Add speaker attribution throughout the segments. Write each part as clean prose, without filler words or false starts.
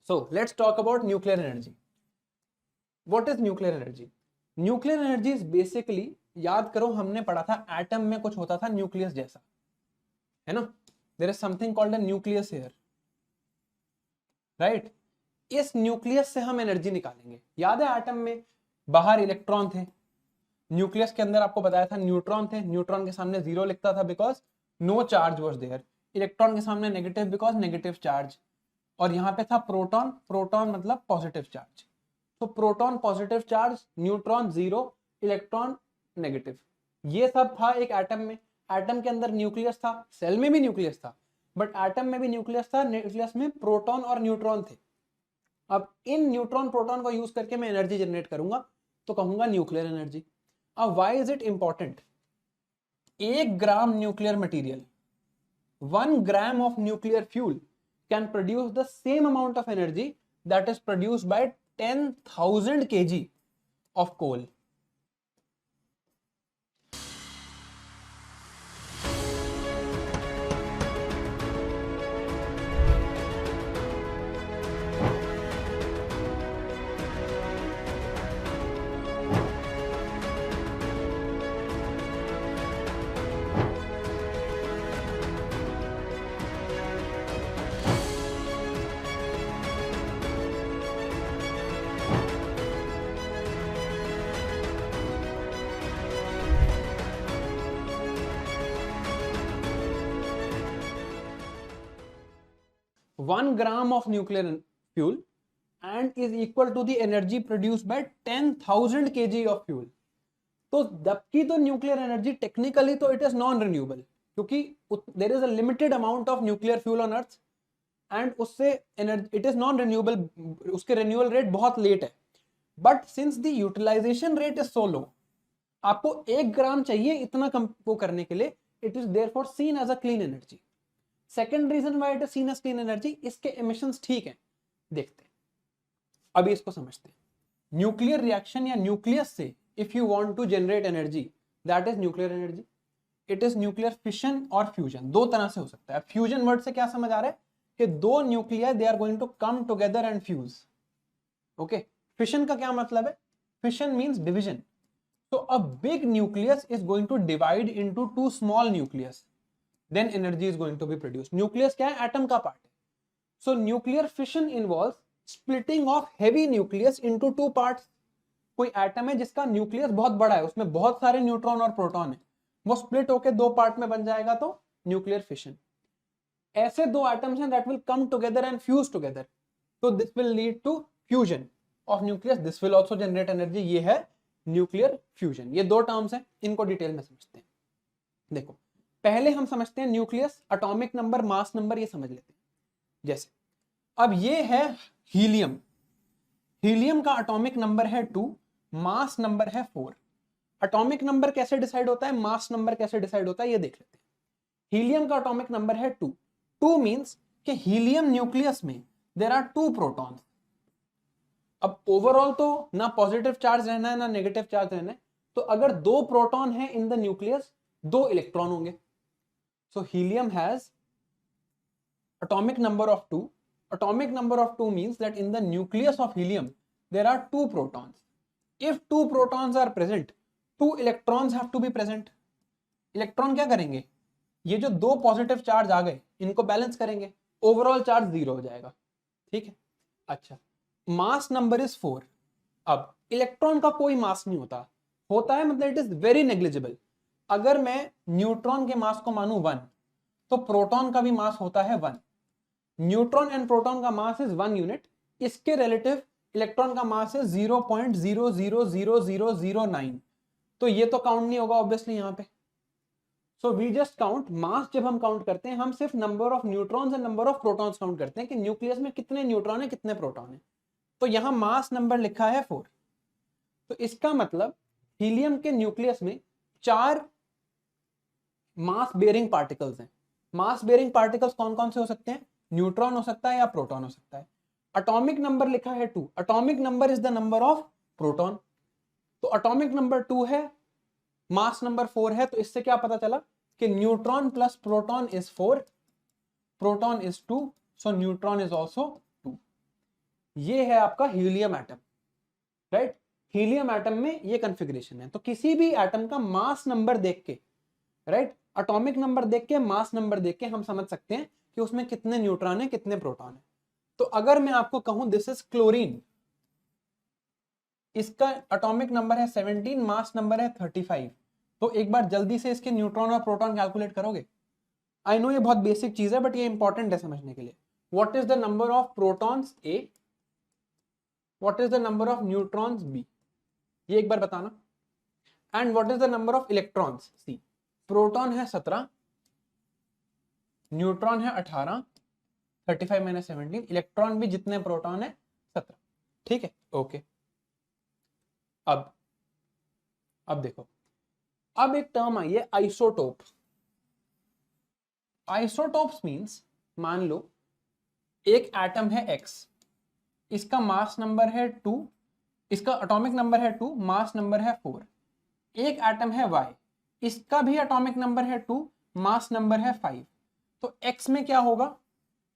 Speaker 1: So let's talk about nuclear energy. What is nuclear energy? Nuclear energy is basically, याद करो हमने पढ़ा था एटम में कुछ होता था न्यूक्लियस जैसा, है ना? There is something called a nucleus here, right? इस न्यूक्लियस से हम एनर्जी निकालेंगे। याद है एटम में बाहर इलेक्ट्रॉन थे, न्यूक्लियस के अंदर आपको बताया था न्यूट्रॉन थे। न्यूट्रॉन के सामने जीरो लिखता था because no charge was there. Electron के सामने नेगेटिव बिकॉज नेगेटिव चार्ज। और यहाँ पे था प्रोटॉन, प्रोटॉन मतलब पॉजिटिव चार्ज। तो proton positive charge, neutron zero, electron negative. ये सब था एक एटम में। एटम के अंदर न्यूक्लियस था, सेल में भी न्यूक्लियस था, बट एटम में भी न्यूक्लियस था। न्यूक्लियस में प्रोटॉन और न्यूट्रॉन थे। अब इन न्यूट्रॉन प्रोटॉन को यूज करके मैं एनर्जी जनरेट करूंगा तो कहूंगा न्यूक्लियर एनर्जी। अब why is it important? 1 gram nuclear material, 1 gram of nuclear fuel can produce the same amount of energy that is produced by 10,000 kg of coal. One gram of nuclear fuel and is equal to the energy produced by 10,000 kg of fuel. तो जबकि तो nuclear energy technically तो it is non renewable, क्योंकि there is a limited amount of nuclear fuel on earth and उससे energy it is non renewable, उसके renewal rate बहुत late है। But since the utilisation rate is so low, आपको 1 ग्राम चाहिए इतना कम वो करने के लिए, it is therefore seen as a clean energy. Second reason why it is seen as clean energy, इसके एमिशंस ठीक हैं। देखते हैं, अभी इसको समझते हैं। न्यूक्लियर रिएक्शन या न्यूक्लियस से if you want to generate energy, that is nuclear energy. It is nuclear fission और फ्यूजन, दो तरह से हो सकता है। फ्यूजन वर्ड से क्या समझ आ रहा है कि दो nuclear they are going to come together and fuse. Okay, fission का क्या मतलब है? Fission means division. So a big nucleus is going to divide into 2 small nucleus, then energy is going to be produced. Nucleus क्या है? Atom का part है। So nuclear fission involves splitting of heavy nucleus into 2 parts. कोई atom है जिसका nucleus बहुत बड़ा है, उसमें बहुत सारे न्यूट्रॉन और प्रोटॉन है, वो स्प्लिट होकर 2 पार्ट में बन जाएगा, तो न्यूक्लियर फिशन। ऐसे 2 एटम्स हैं that will come together and fuse together, so this will lead to fusion of nucleus. This will also generate energy. ये है न्यूक्लियर फ्यूजन। ये 2 टर्म्स हैं, इनको डिटेल में समझते हैं। देखो, पहले हम समझते हैं nucleus, atomic number, mass number, ये समझ लेते हैं। जैसे अब ये है हीलियम। हीलियम का एटॉमिक नंबर है 2, मास नंबर है 4। एटॉमिक नंबर कैसे डिसाइड होता है, मास नंबर कैसे डिसाइड होता है, ये देख लेते हैं। हीलियम का एटॉमिक नंबर है 2। 2 मींस कि हीलियम न्यूक्लियस में देयर आर 2 प्रोटॉन्स। अब ओवरऑल तो ना पॉजिटिव चार्ज रहना है ना नेगेटिव चार्ज रहना है, तो अगर 2 प्रोटॉन है इन द न्यूक्लियस, 2 इलेक्ट्रॉन होंगे। So helium has atomic number of 2. Atomic number of 2 means that in the nucleus of helium there are 2 protons. If 2 protons are present, 2 electrons have to be present. Electron क्या करेंगे? ये जो 2 positive charge आ गए इनको balance करेंगे, overall charge 0 हो जाएगा। ठीक है, अच्छा, मास नंबर इज 4। अब इलेक्ट्रॉन का कोई मास नहीं होता, होता है मतलब इट इज वेरी नेग्लिजिबल। अगर मैं न्यूट्रॉन के मास को मानूं 1, तो प्रोटॉन का भी मास होता है 1। न्यूट्रॉन एंड प्रोटॉन का मास इज 1 यूनिट, इसके रिलेटिव इलेक्ट्रॉन का मास है 0.000009। तो ये तो काउंट नहीं होगा ऑब्वियसली यहाँ पे। सो वी जस्ट काउंट मास। जब हम काउंट करते हैं, हम सिर्फ number of neutrons and number of protons count करते हैं कि न्यूक्लियस में कितने न्यूट्रॉन है कितने प्रोटॉन है। तो यहाँ मास नंबर लिखा है 4। तो इसका मतलब हीलियम के न्यूक्लियस में 4 मास बेयरिंग पार्टिकल्स हैं। मास बेयरिंग पार्टिकल्स कौन कौन से हो सकते हैं? न्यूट्रॉन हो सकता है या प्रोटॉन हो सकता है। एटॉमिक नंबर लिखा है 2। Atomic number is the number of proton. तो एटॉमिक नंबर 2 है, मास नंबर 4 है। तो इससे क्या पता चला कि neutron plus proton is 4, proton is 2, so neutron is also 2। ये है आपका helium atom, right. Helium atom में ये कॉन्फ़िगरेशन है। तो किसी भी एटम का मास नंबर देख के, राइट, एटॉमिक नंबर देख के, मास नंबर देख के हम समझ सकते हैं कि उसमें कितने न्यूट्रॉन है, कितने प्रोटॉन है। तो अगर मैं आपको कहूं दिस इज क्लोरीन, इसका एटॉमिक नंबर है 17, मास नंबर है 35, तो एक बार जल्दी से इसके न्यूट्रॉन और प्रोटॉन कैलकुलेट करोगे। आई नो ये बहुत बेसिक चीज है बट ये इंपॉर्टेंट है समझने के लिए। What is the number of protons A, what is the number of neutrons B, ये एक बार बताना। And what is the number of electrons C. Proton है 17, न्यूट्रॉन है 18, 35 माइनस 17, इलेक्ट्रॉन भी जितने प्रोटॉन है 17। ठीक है, ओके। अब देखो, अब एक टर्म आई है आइसोटोप। आइसोटोप्स मींस, मान लो एक एटम है X, इसका मास नंबर है 2, इसका एटॉमिक नंबर है 2, मास नंबर है 4। एक एटम है Y, इसका भी एटॉमिक नंबर है 2, मास नंबर है 5। तो X में क्या होगा,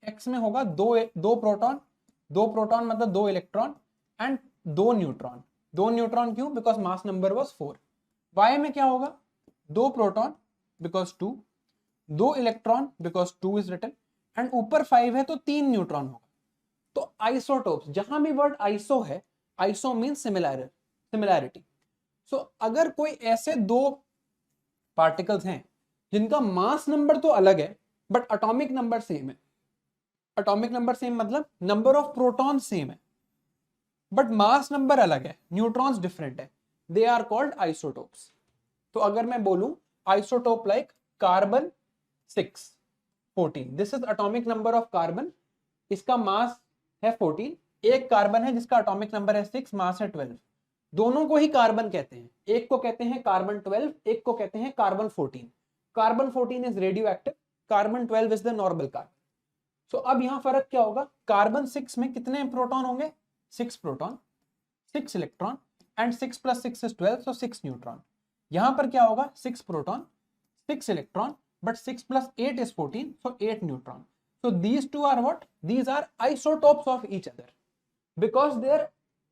Speaker 1: X में होगा दो प्रोटॉन मतलब 2 इलेक्ट्रॉन एंड 2 न्यूट्रॉन। 2 न्यूट्रॉन क्यों, because mass number was 4। Y में क्या होगा, 2 proton because 2, 2 electron because 2 is written, and ऊपर 5 है तो 3 न्यूट्रॉन होगा। तो आइसोटोप्स, जहां भी वर्ड आइसो है, आइसो मींस सिमिलैरिटी। सो अगर कोई ऐसे दो पार्टिकल्स हैं जिनका मास नंबर तो अलग है बट एटॉमिक नंबर सेम है, एटॉमिक नंबर सेम मतलब नंबर ऑफ प्रोटॉन सेम है बट मास नंबर अलग है, न्यूट्रॉन्स डिफरेंट है, दे आर कॉल्ड आइसोटोप्स। तो अगर मैं बोलूं isotope like carbon 6 14, this is atomic number of carbon, इसका मास है 14, एक कार्बन है जिसका एटॉमिक नंबर है 6, मास है 12। दोनों को ही कार्बन कहते हैं, एक को कहते हैं कार्बन 12, एक को कहते हैं carbon 14। Carbon 14 is radio active, carbon 12 is the normal carbon. So अब यहां फर्क क्या होगा, कार्बन 6 में कितने प्रोटॉन होंगे, 6 proton, 6 electron, and 6 plus 6 is 12, so 6 neutron. यहां पर क्या होगा, 6 proton, 6 electron, but 6 plus 8 is 14, so 8 neutron. So these two are what? These are isotopes of each other because their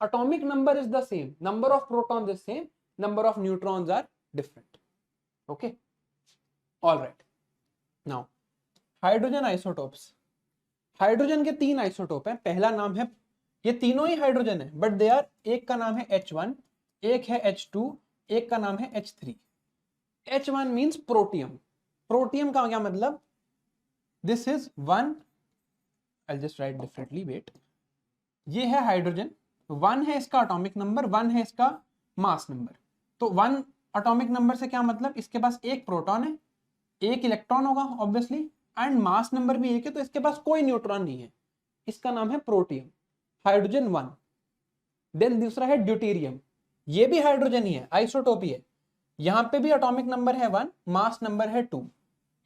Speaker 1: atomic number is the same, number of protons is same, number of neutrons are different. Okay, all right. Now hydrogen isotopes. Hydrogen के 3 isotope हैं। पहला नाम है, ये तीनों ही hydrogen है but they are, एक का नाम है H1, एक है H2, एक का नाम है H3। H1 means protium. Protium का क्या मतलब, this is 1, I just write differently, wait, ये है हाइड्रोजन, 1 है इसका एटॉमिक नंबर, 1 है इसका मास नंबर। तो 1 एटॉमिक नंबर से क्या मतलब, इसके पास एक प्रोटॉन है, एक इलेक्ट्रॉन होगा ऑब्वियसली, एंड मास नंबर भी एक है, तो इसके पास कोई न्यूट्रॉन नहीं है, इसका नाम है प्रोटियम, हाइड्रोजन 1। देन दूसरा है ड्यूटेरियम, ये भी हाइड्रोजन ही है, आइसोटोप ही है, यहां पे भी एटॉमिक नंबर है 1, मास नंबर है 2।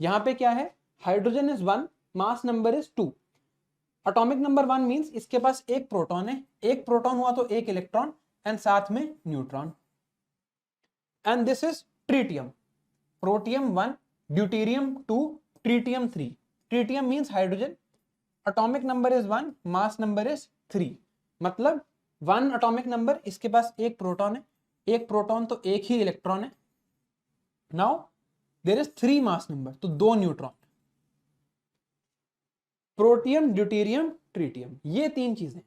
Speaker 1: यहां पे क्या है, hydrogen is 1, mass number is 2, atomic number 1 means इसके पास एक प्रोटॉन है, एक प्रोटॉन हुआ तो एक इलेक्ट्रॉन एंड साथ में neutron. And this is tritium, protium 1, deuterium 2, tritium 3। Tritium means hydrogen, atomic number is 1, mass number is 3, मतलब 1 एटॉमिक नंबर, इसके पास एक प्रोटॉन है, एक प्रोटॉन तो एक ही इलेक्ट्रॉन है। Now there is 3 mass number, तो 2 न्यूट्रॉन। प्रोटियम, ड्यूटेरियम, ट्रिटियम, ये 3 चीजें।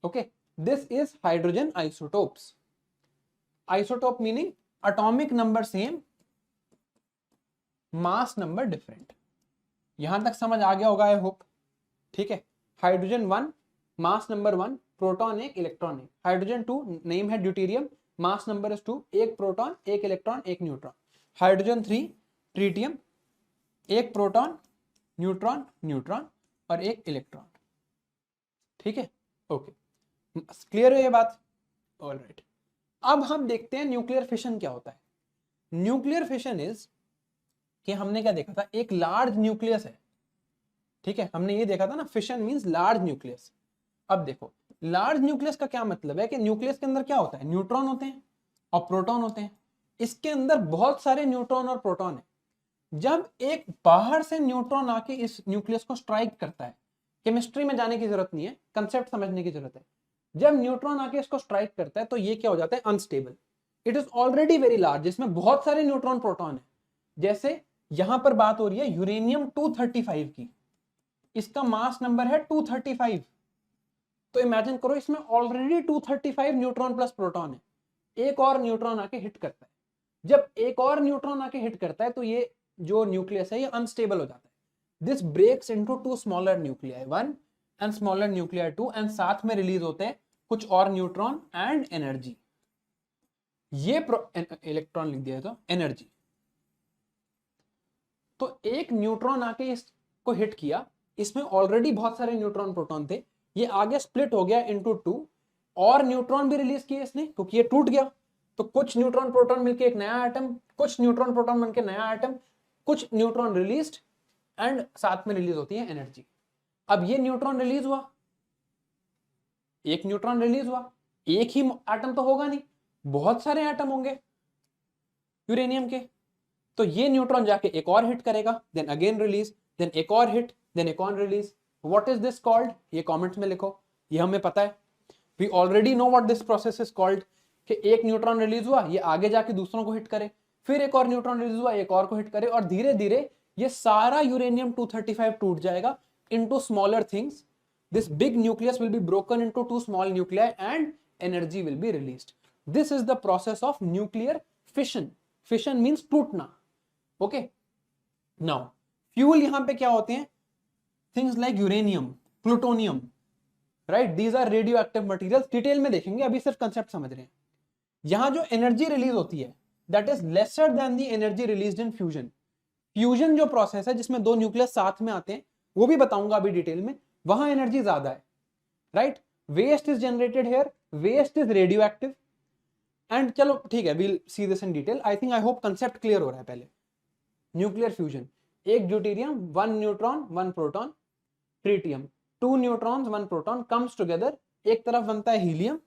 Speaker 1: Okay, this is hydrogen isotopes. Isotope meaning atomic number same, mass number different. यहां तक समझ आ गया होगा आई होप। ठीक है, hydrogen 1, mass number 1, proton 1, electron 1। Hydrogen 2, name है ड्यूटेरियम, मास नंबर इज 2, एक प्रोटॉन, एक इलेक्ट्रॉन, एक न्यूट्रॉन। हाइड्रोजन 3, ट्रिटियम, एक प्रोटॉन, न्यूट्रॉन, न्यूट्रॉन और एक इलेक्ट्रॉन। ठीक है, ओके, क्लियर है ये बात? ऑलराइट, अब हम देखते हैं न्यूक्लियर फिशन क्या होता है। न्यूक्लियर फिशन इज कि हमने क्या देखा था, एक लार्ज न्यूक्लियस है। ठीक है, हमने ये देखा था ना, फिशन मींस लार्ज न्यूक्लियस। अब देखो, लार्ज न्यूक्लियस का क्या मतलब है कि न्यूक्लियस के अंदर क्या होता है, न्यूट्रॉन होते हैं और प्रोटॉन होते हैं। इसके अंदर बहुत सारे न्यूट्रॉन और प्रोटॉन है। जब एक बाहर से न्यूट्रॉन आके इस न्यूक्लियस को स्ट्राइक करता है, केमिस्ट्री में जाने की जरूरत नहीं है, कंसेप्ट समझने की जरूरत है। जब न्यूट्रॉन आके इसको स्ट्राइक करता है तो ये क्या हो जाता है, unstable. It is already very large, इसमें बहुत सारे न्यूट्रॉन प्रोटॉन है। जैसे यहां पर बात हो रही है यूरेनियम 235 की, इसका मास नंबर है 235। तो इमेजिन करो इसमें ऑलरेडी 235 न्यूट्रॉन प्लस प्रोटॉन है, एक और न्यूट्रॉन आके हिट करता है। जब एक और न्यूट्रॉन आके हिट करता है तो ये जो न्यूक्लियस है ये अनस्टेबल हो जाता है। This breaks into two smaller nuclei, one and smaller nuclei two, and साथ में रिलीज होते हैं कुछ और न्यूट्रॉन एंड एनर्जी। ये इलेक्ट्रॉन लिख दिया तो एनर्जी। तो एक न्यूट्रॉन आके इसको हिट किया, इसमें ऑलरेडी बहुत सारे न्यूट्रॉन प्रोटॉन थे, ये आगे स्प्लिट हो गया इनटू टू, और न्यूट्रॉन भी रिलीज किए इसने क्योंकि ये टूट गया। तो कुछ न्यूट्रॉन प्रोटॉन मिलके एक नया एटम, कुछ न्यूट्रॉन प्रोटॉन बनके नया एटम, कुछ न्यूट्रॉन रिलीज्ड, एंड साथ में रिलीज होती है एनर्जी। अब ये न्यूट्रॉन रिलीज हुआ, एक न्यूट्रॉन रिलीज हुआ, एक ही एटम तो होगा नहीं, बहुत सारे एटम होंगे यूरेनियम के। तो ये न्यूट्रॉन जाके एक और हिट करेगा, देन अगेन रिलीज, देन एक और हिट, देन एक और release. What is this called, ये कमेंट्स में लिखो, ये हमें पता है। We already know what this process is called, कि एक न्यूट्रॉन रिलीज हुआ, ये आगे जाके दूसरों को हिट करे, फिर एक और न्यूट्रॉन रिलीज हुआ, एक और को हिट करे, और धीरे धीरे ये सारा यूरेनियम 235 टूट जाएगा into smaller things. This big nucleus will be broken into two small nuclei and energy will be released. This is the process of nuclear fission. Fission means टूटना। ओके, नाउ फ्यूल यहां पे क्या होते हैं, things like uranium, plutonium, right, these are radio active materials. Detail में देखेंगे, अभी सिर्फ कंसेप्ट समझ रहे हैं। यहां जो एनर्जी रिलीज होती है that is lesser than the energy released in fusion. Fusion जो प्रोसेस है जिसमें दो न्यूक्लियस साथ में आते हैं, वो भी बताऊंगा अभी डिटेल में, वहां एनर्जी ज्यादा है, right. Waste is generated here, waste is radio active, and चलो ठीक है, we'll see this in detail. I think, I hope concept clear हो रहा है। पहले न्यूक्लियर फ्यूजन, एक deuterium, one neutron one proton, tritium, two neutrons one proton comes together, एक तरफ बनता है हीलियम,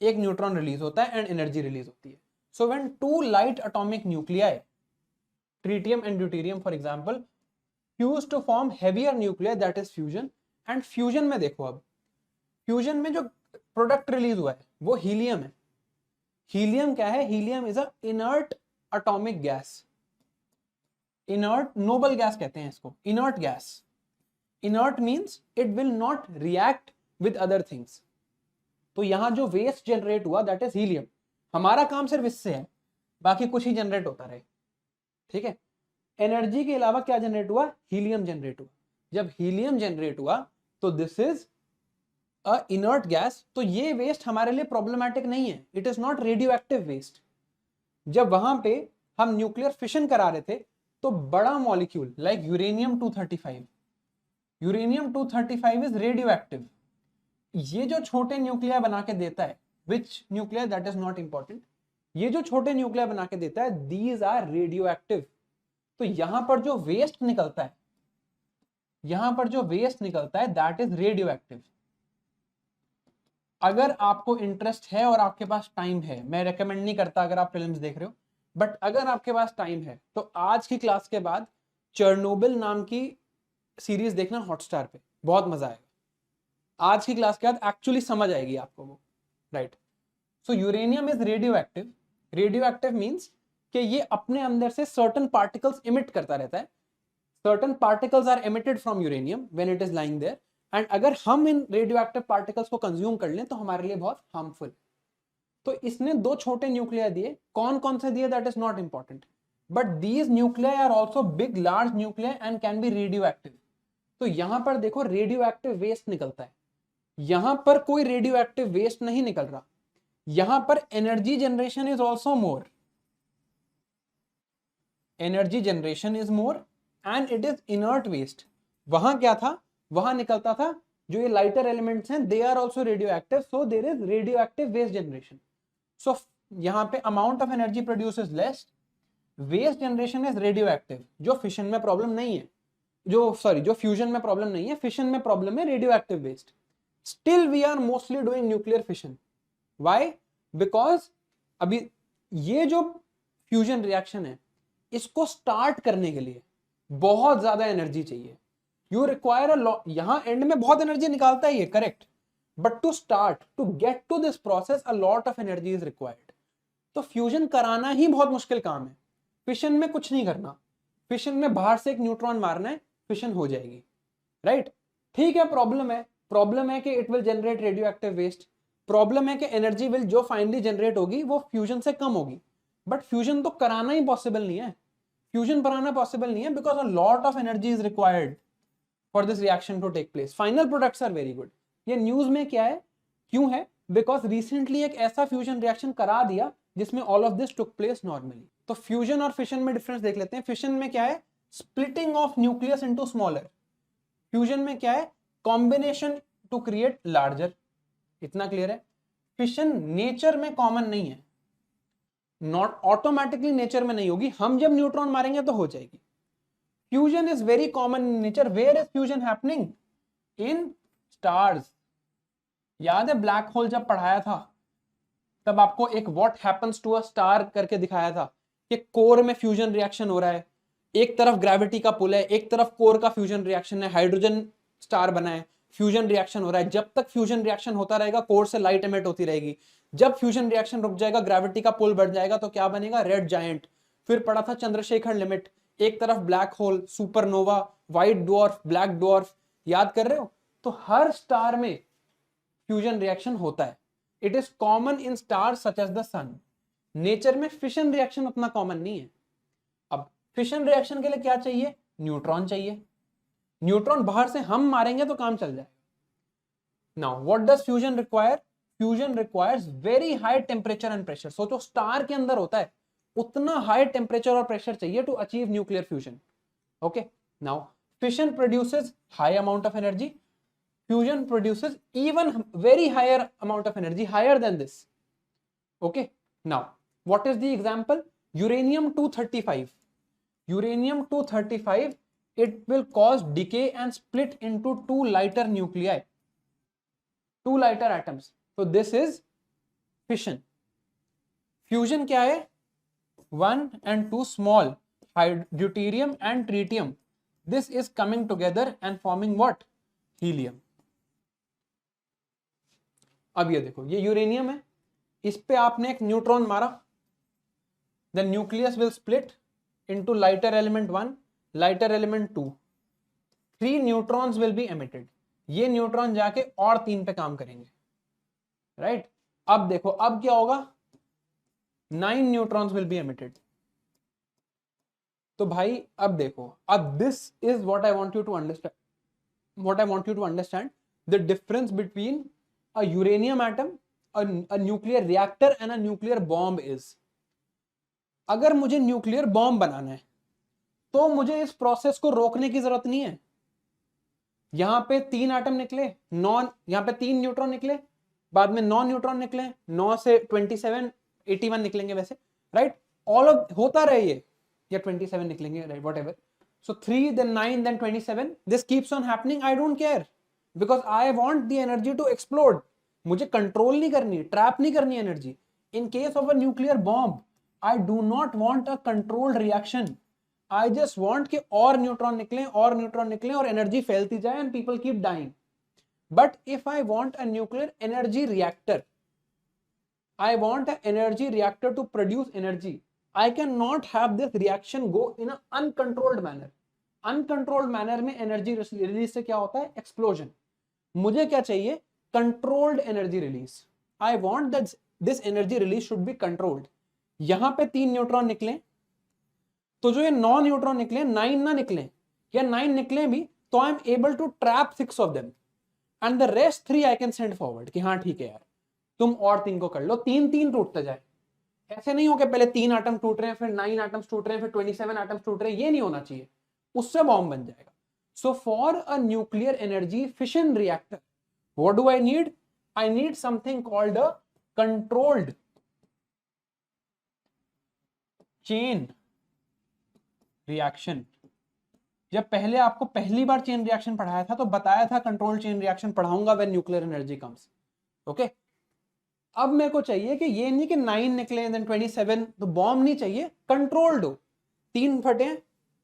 Speaker 1: एक न्यूट्रॉन रिलीज होता है एंड एनर्जी रिलीज होती है। So when two light atomic nuclei, tritium and deuterium for example, fuse to form heavier nuclear, that is fusion. And fusion में देखो, अब फ्यूजन में जो प्रोडक्ट रिलीज हुआ है वो हीलियम है। हीलियम क्या है, helium is a inert atomic gas. Inert, noble gas कहते हैं इसको, inert gas. Inert means it will not react with other things. तो यहां जो वेस्ट जनरेट हुआ दैट इज हीलियम। हमारा काम सिर्फ इससे है, बाकी कुछ ही जनरेट होता रहे, ठीक है। एनर्जी के अलावा क्या जनरेट हुआ, हीलियम जनरेट हुआ। जब हीलियम जनरेट हुआ तो this is a inert gas. तो ये वेस्ट हमारे लिए प्रॉब्लमैटिक नहीं है, it is not radio active waste. जब वहां पे हम न्यूक्लियर फिशन करा रहे थे तो बड़ा molecule like uranium 235, uranium 235 is radio active. ये जो छोटे न्यूक्लियर बना के देता है, which nuclear, that is not important, ये जो छोटे न्यूक्लियर बना के देता है, दीज आर रेडियो एक्टिव। तो यहां पर जो वेस्ट निकलता है, यहां पर जो वेस्ट निकलता है दैट इज रेडियो एक्टिव। अगर आपको इंटरेस्ट है और आपके पास टाइम है, मैं रेकमेंड नहीं करता अगर आप फिल्म्स देख रहे हो, बट अगर आपके पास टाइम है तो आज की क्लास के बाद चेरनोबिल नाम की सीरीज देखना हॉटस्टार पे, बहुत मजा आएगा। आज की क्लास के बाद एक्चुअली समझ आएगी आपको वो, right. So uranium is radio active. Radio active means कि ये अपने अंदर से सर्टन पार्टिकल्स इमिट करता रहता है। Certain particles are emitted from uranium when it is lying there, and अगर हम इन रेडियो एक्टिव पार्टिकल्स को कंज्यूम कर लें तो हमारे लिए बहुत हार्मफुल। तो इसने दो छोटे न्यूक्लियर दिए, कौन कौन से दिए that is not important, but these nuclear are also big large nuclear and can be radio active. तो यहां पर देखो रेडियो एक्टिव वेस्ट निकलता है, यहां पर कोई रेडियो एक्टिव वेस्ट नहीं निकल रहा। यहां पर energy generation is also more, energy generation is more and it is inert waste. वहां क्या था, वहां निकलता था जो ये लाइटर एलिमेंट्स हैं, they are also radioactive, so there is radio active waste generation. So यहां पे amount of energy produce is less, waste generation is radio active. जो फिशन में प्रॉब्लम नहीं है, जो फ्यूजन में प्रॉब्लम नहीं है, फिशन में प्रॉब्लम है radio active waste. Still we are mostly doing nuclear fission. Why? Because अभी ये जो फ्यूजन रिएक्शन है, इसको स्टार्ट करने के लिए बहुत ज्यादा एनर्जी चाहिए। यू रिक्वायर अ लॉट, यहां एंड में बहुत एनर्जी निकालता है ये, correct, but to start to get to this process a lot of energy is required. तो फ्यूजन कराना ही बहुत मुश्किल काम है, फिशन में कुछ नहीं करना, फिशन में बाहर से एक न्यूट्रॉन मारना है, फिशन हो जाएगी, राइट। ठीक है, प्रॉब्लम है कि it will generate radio active waste, problem है कि एनर्जी विल जो फाइनली जनरेट होगी वो फ्यूजन से कम होगी, बट फ्यूजन तो कराना ही पॉसिबल नहीं है, फ्यूजन बनाना पॉसिबल नहीं है, because a lot of energy is required for this reaction to take place. Final products are very good. ये न्यूज में क्या है, क्यों है, बिकॉज रिसेंटली एक ऐसा फ्यूजन रिएक्शन करा दिया जिसमें all of this took place normally. तो फ्यूजन और फिशन में डिफरेंस देख लेते हैं। फिशन में क्या है, splitting of nucleus into smaller, fusion में क्या है, कॉम्बिनेशन टू क्रिएट लार्जर, इतना क्लियर है। फिशन नेचर में कॉमन नहीं है, नॉट ऑटोमेटिकली नेचर में नहीं होगी, हम जब न्यूट्रॉन मारेंगे तो हो जाएगी। Fusion is very common in nature. Where is fusion happening, in stars. याद है ब्लैक होल जब पढ़ाया था तब आपको एक what happens to a star करके दिखाया था कि कोर में फ्यूजन रिएक्शन हो रहा है, एक तरफ ग्रेविटी का पुल है, एक तरफ कोर का फ्यूजन रिएक्शन है, हाइड्रोजन स्टार बना है, फ्यूजन रिएक्शन हो रहा है। जब तक फ्यूजन रिएक्शन होता रहेगा कोर से लाइट एमिट होती रहेगी, जब फ्यूजन रिएक्शन रुक जाएगा ग्रेविटी का पुल बढ़ जाएगा तो क्या बनेगा, रेड जायंट। फिर पढ़ा था चंद्रशेखर लिमिट, एक तरफ black hole, supernova, white dwarf, black dwarf, याद कर रहे हो। तो हर स्टार में फ्यूजन रिएक्शन होता है, it is common in star such as the sun. Nature में फिशन रिएक्शन उतना कॉमन नहीं है। अब फिशन रिएक्शन के लिए क्या चाहिए, न्यूट्रॉन चाहिए, न्यूट्रॉन बाहर से हम मारेंगे तो काम चल जाएगा। Now what does fusion require, fusion requires very high temperature and pressure. सोचो स्टार के अंदर होता है, उतना हाई टेम्परेचर और प्रेशर चाहिए to achieve nuclear fusion. Okay, now fission produces high amount of energy, fusion produces even very higher amount of energy, higher than this. Okay, now what is the example, uranium 235. Uranium 235, it will cause decay and split into two lighter nuclei, two lighter atoms. So this is fission. Fusion क्या है, 1 and 2 small deuterium and tritium, this is coming together and forming what, helium. अब ये देखो, ये uranium है, इस पे आपने एक न्यूट्रॉन मारा, the nucleus will split into lighter element 1, lighter element 2, 3 neutrons will be emitted. ये न्यूट्रॉन जाके और 3 पे काम करेंगे, राइट। अब देखो अब क्या होगा, 9 न्यूट्रॉन्स विल बी एमिटेड। तो भाई अब देखो, अब this is what I want you to understand, what I want you to understand the difference between a uranium atom, a nuclear reactor and a nuclear bomb is। अगर मुझे nuclear bomb बनाना है तो मुझे इस प्रोसेस को रोकने की जरूरत नहीं है। यहां पे 3 एटम निकले, यहां पे 3 न्यूट्रॉन निकले, बाद में 9 न्यूट्रॉन निकले, 9 से 27 81 निकलेंगे वैसे, राइट। ऑल ऑफ होता रहे ये, या 27 निकलेंगे, right, whatever. So 3 then 9 then 27, this keeps on happening, I don't care because I want the energy to explode। मुझे कंट्रोल नहीं करनी, ट्रैप नहीं करनी energy. In case of a nuclear bomb I do not want a controlled reaction, I just want कि और neutron निकलें और neutron निकलें और एनर्जी फैलती जाए and people keep dying. But if I want a nuclear energy reactor, I want an energy reactor to produce energy, I cannot have this reaction go in an uncontrolled manner। Uncontrolled manner में energy release से क्या होता है, explosion. मुझे क्या चाहिए, controlled energy release. I want that this energy release should be controlled. यहां पे 3 न्यूट्रॉन निकले तो जो ये 9 न्यूट्रॉन निकले, 9 ना निकले या 9 निकले भी तो I am able to trap 6 of them and the rest 3 I can send forward कि हाँ ठीक है यार तुम और 3 को कर लो, 3 टूटते जाए। ऐसे नहीं हो कि पहले 3 एटम टूट रहे हैं, फिर 9 एटम्स टूट रहे हैं, फिर 27 एटम्स टूट रहे हैं, ये नहीं होना चाहिए, उससे बॉम्ब बन जाएगा। So for a nuclear energy fission reactor what do I need, I need something called a controlled chain reaction. जब पहले आपको पहली बार चेन रिएक्शन पढ़ाया था तो बताया था कंट्रोल्ड चेन रिएक्शन पढ़ाऊंगा when nuclear energy comes. Okay, अब मेरे को चाहिए कि ये नहीं कि 9 निकले देन 27, तो बॉम्ब नहीं चाहिए, कंट्रोल्ड हो। 3 फटे,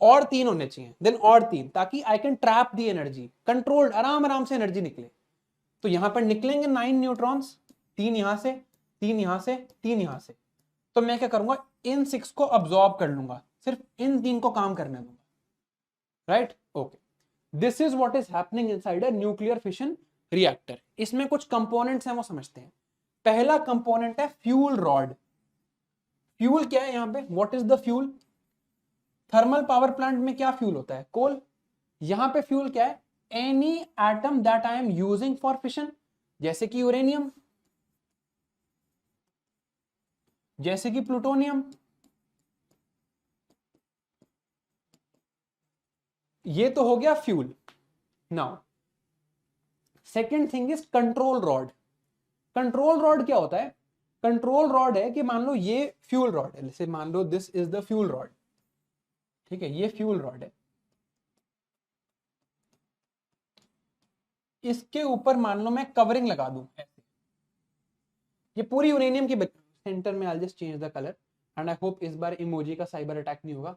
Speaker 1: और 3 होने चाहिए, देन और 3, ताकि I can trap the energy, controlled, आराम आराम से एनर्जी निकले। तो यहां पर निकलेंगे 9 न्यूट्रॉन्स, 3 यहां से, 3 यहां से, 3 यहां से। तो मैं क्या करूंगा, इन 6 को अब्सॉर्ब कर लूंगा, सिर्फ इन 3 को काम करने दूंगा, right? Okay, this is what is happening inside a nuclear fission reactor. इसमें कुछ कंपोनेंट्स हैं, वो समझते हैं। पहला कंपोनेंट है फ्यूल रॉड। फ्यूल क्या है यहां पे, what is the fuel? Thermal power plant में क्या फ्यूल होता है? कोल। यहां पे फ्यूल क्या है? Any atom that I am using for fission, जैसे कि यूरेनियम, जैसे कि प्लूटोनियम, ये तो हो गया fuel. Now second thing is control rod. Control rod क्या होता है? कंट्रोल रॉड है कि मान लो ये फ्यूल रॉड है, जैसे मान लो this is the fuel rod, ठीक है, ये फ्यूल रॉड है। इसके ऊपर मान लो मैं कवरिंग लगा दूं ऐसे, ये पूरी यूरेनियम की सेंटर में, I just change the colour and I hope इस बार इमोजी का साइबर अटैक नहीं होगा।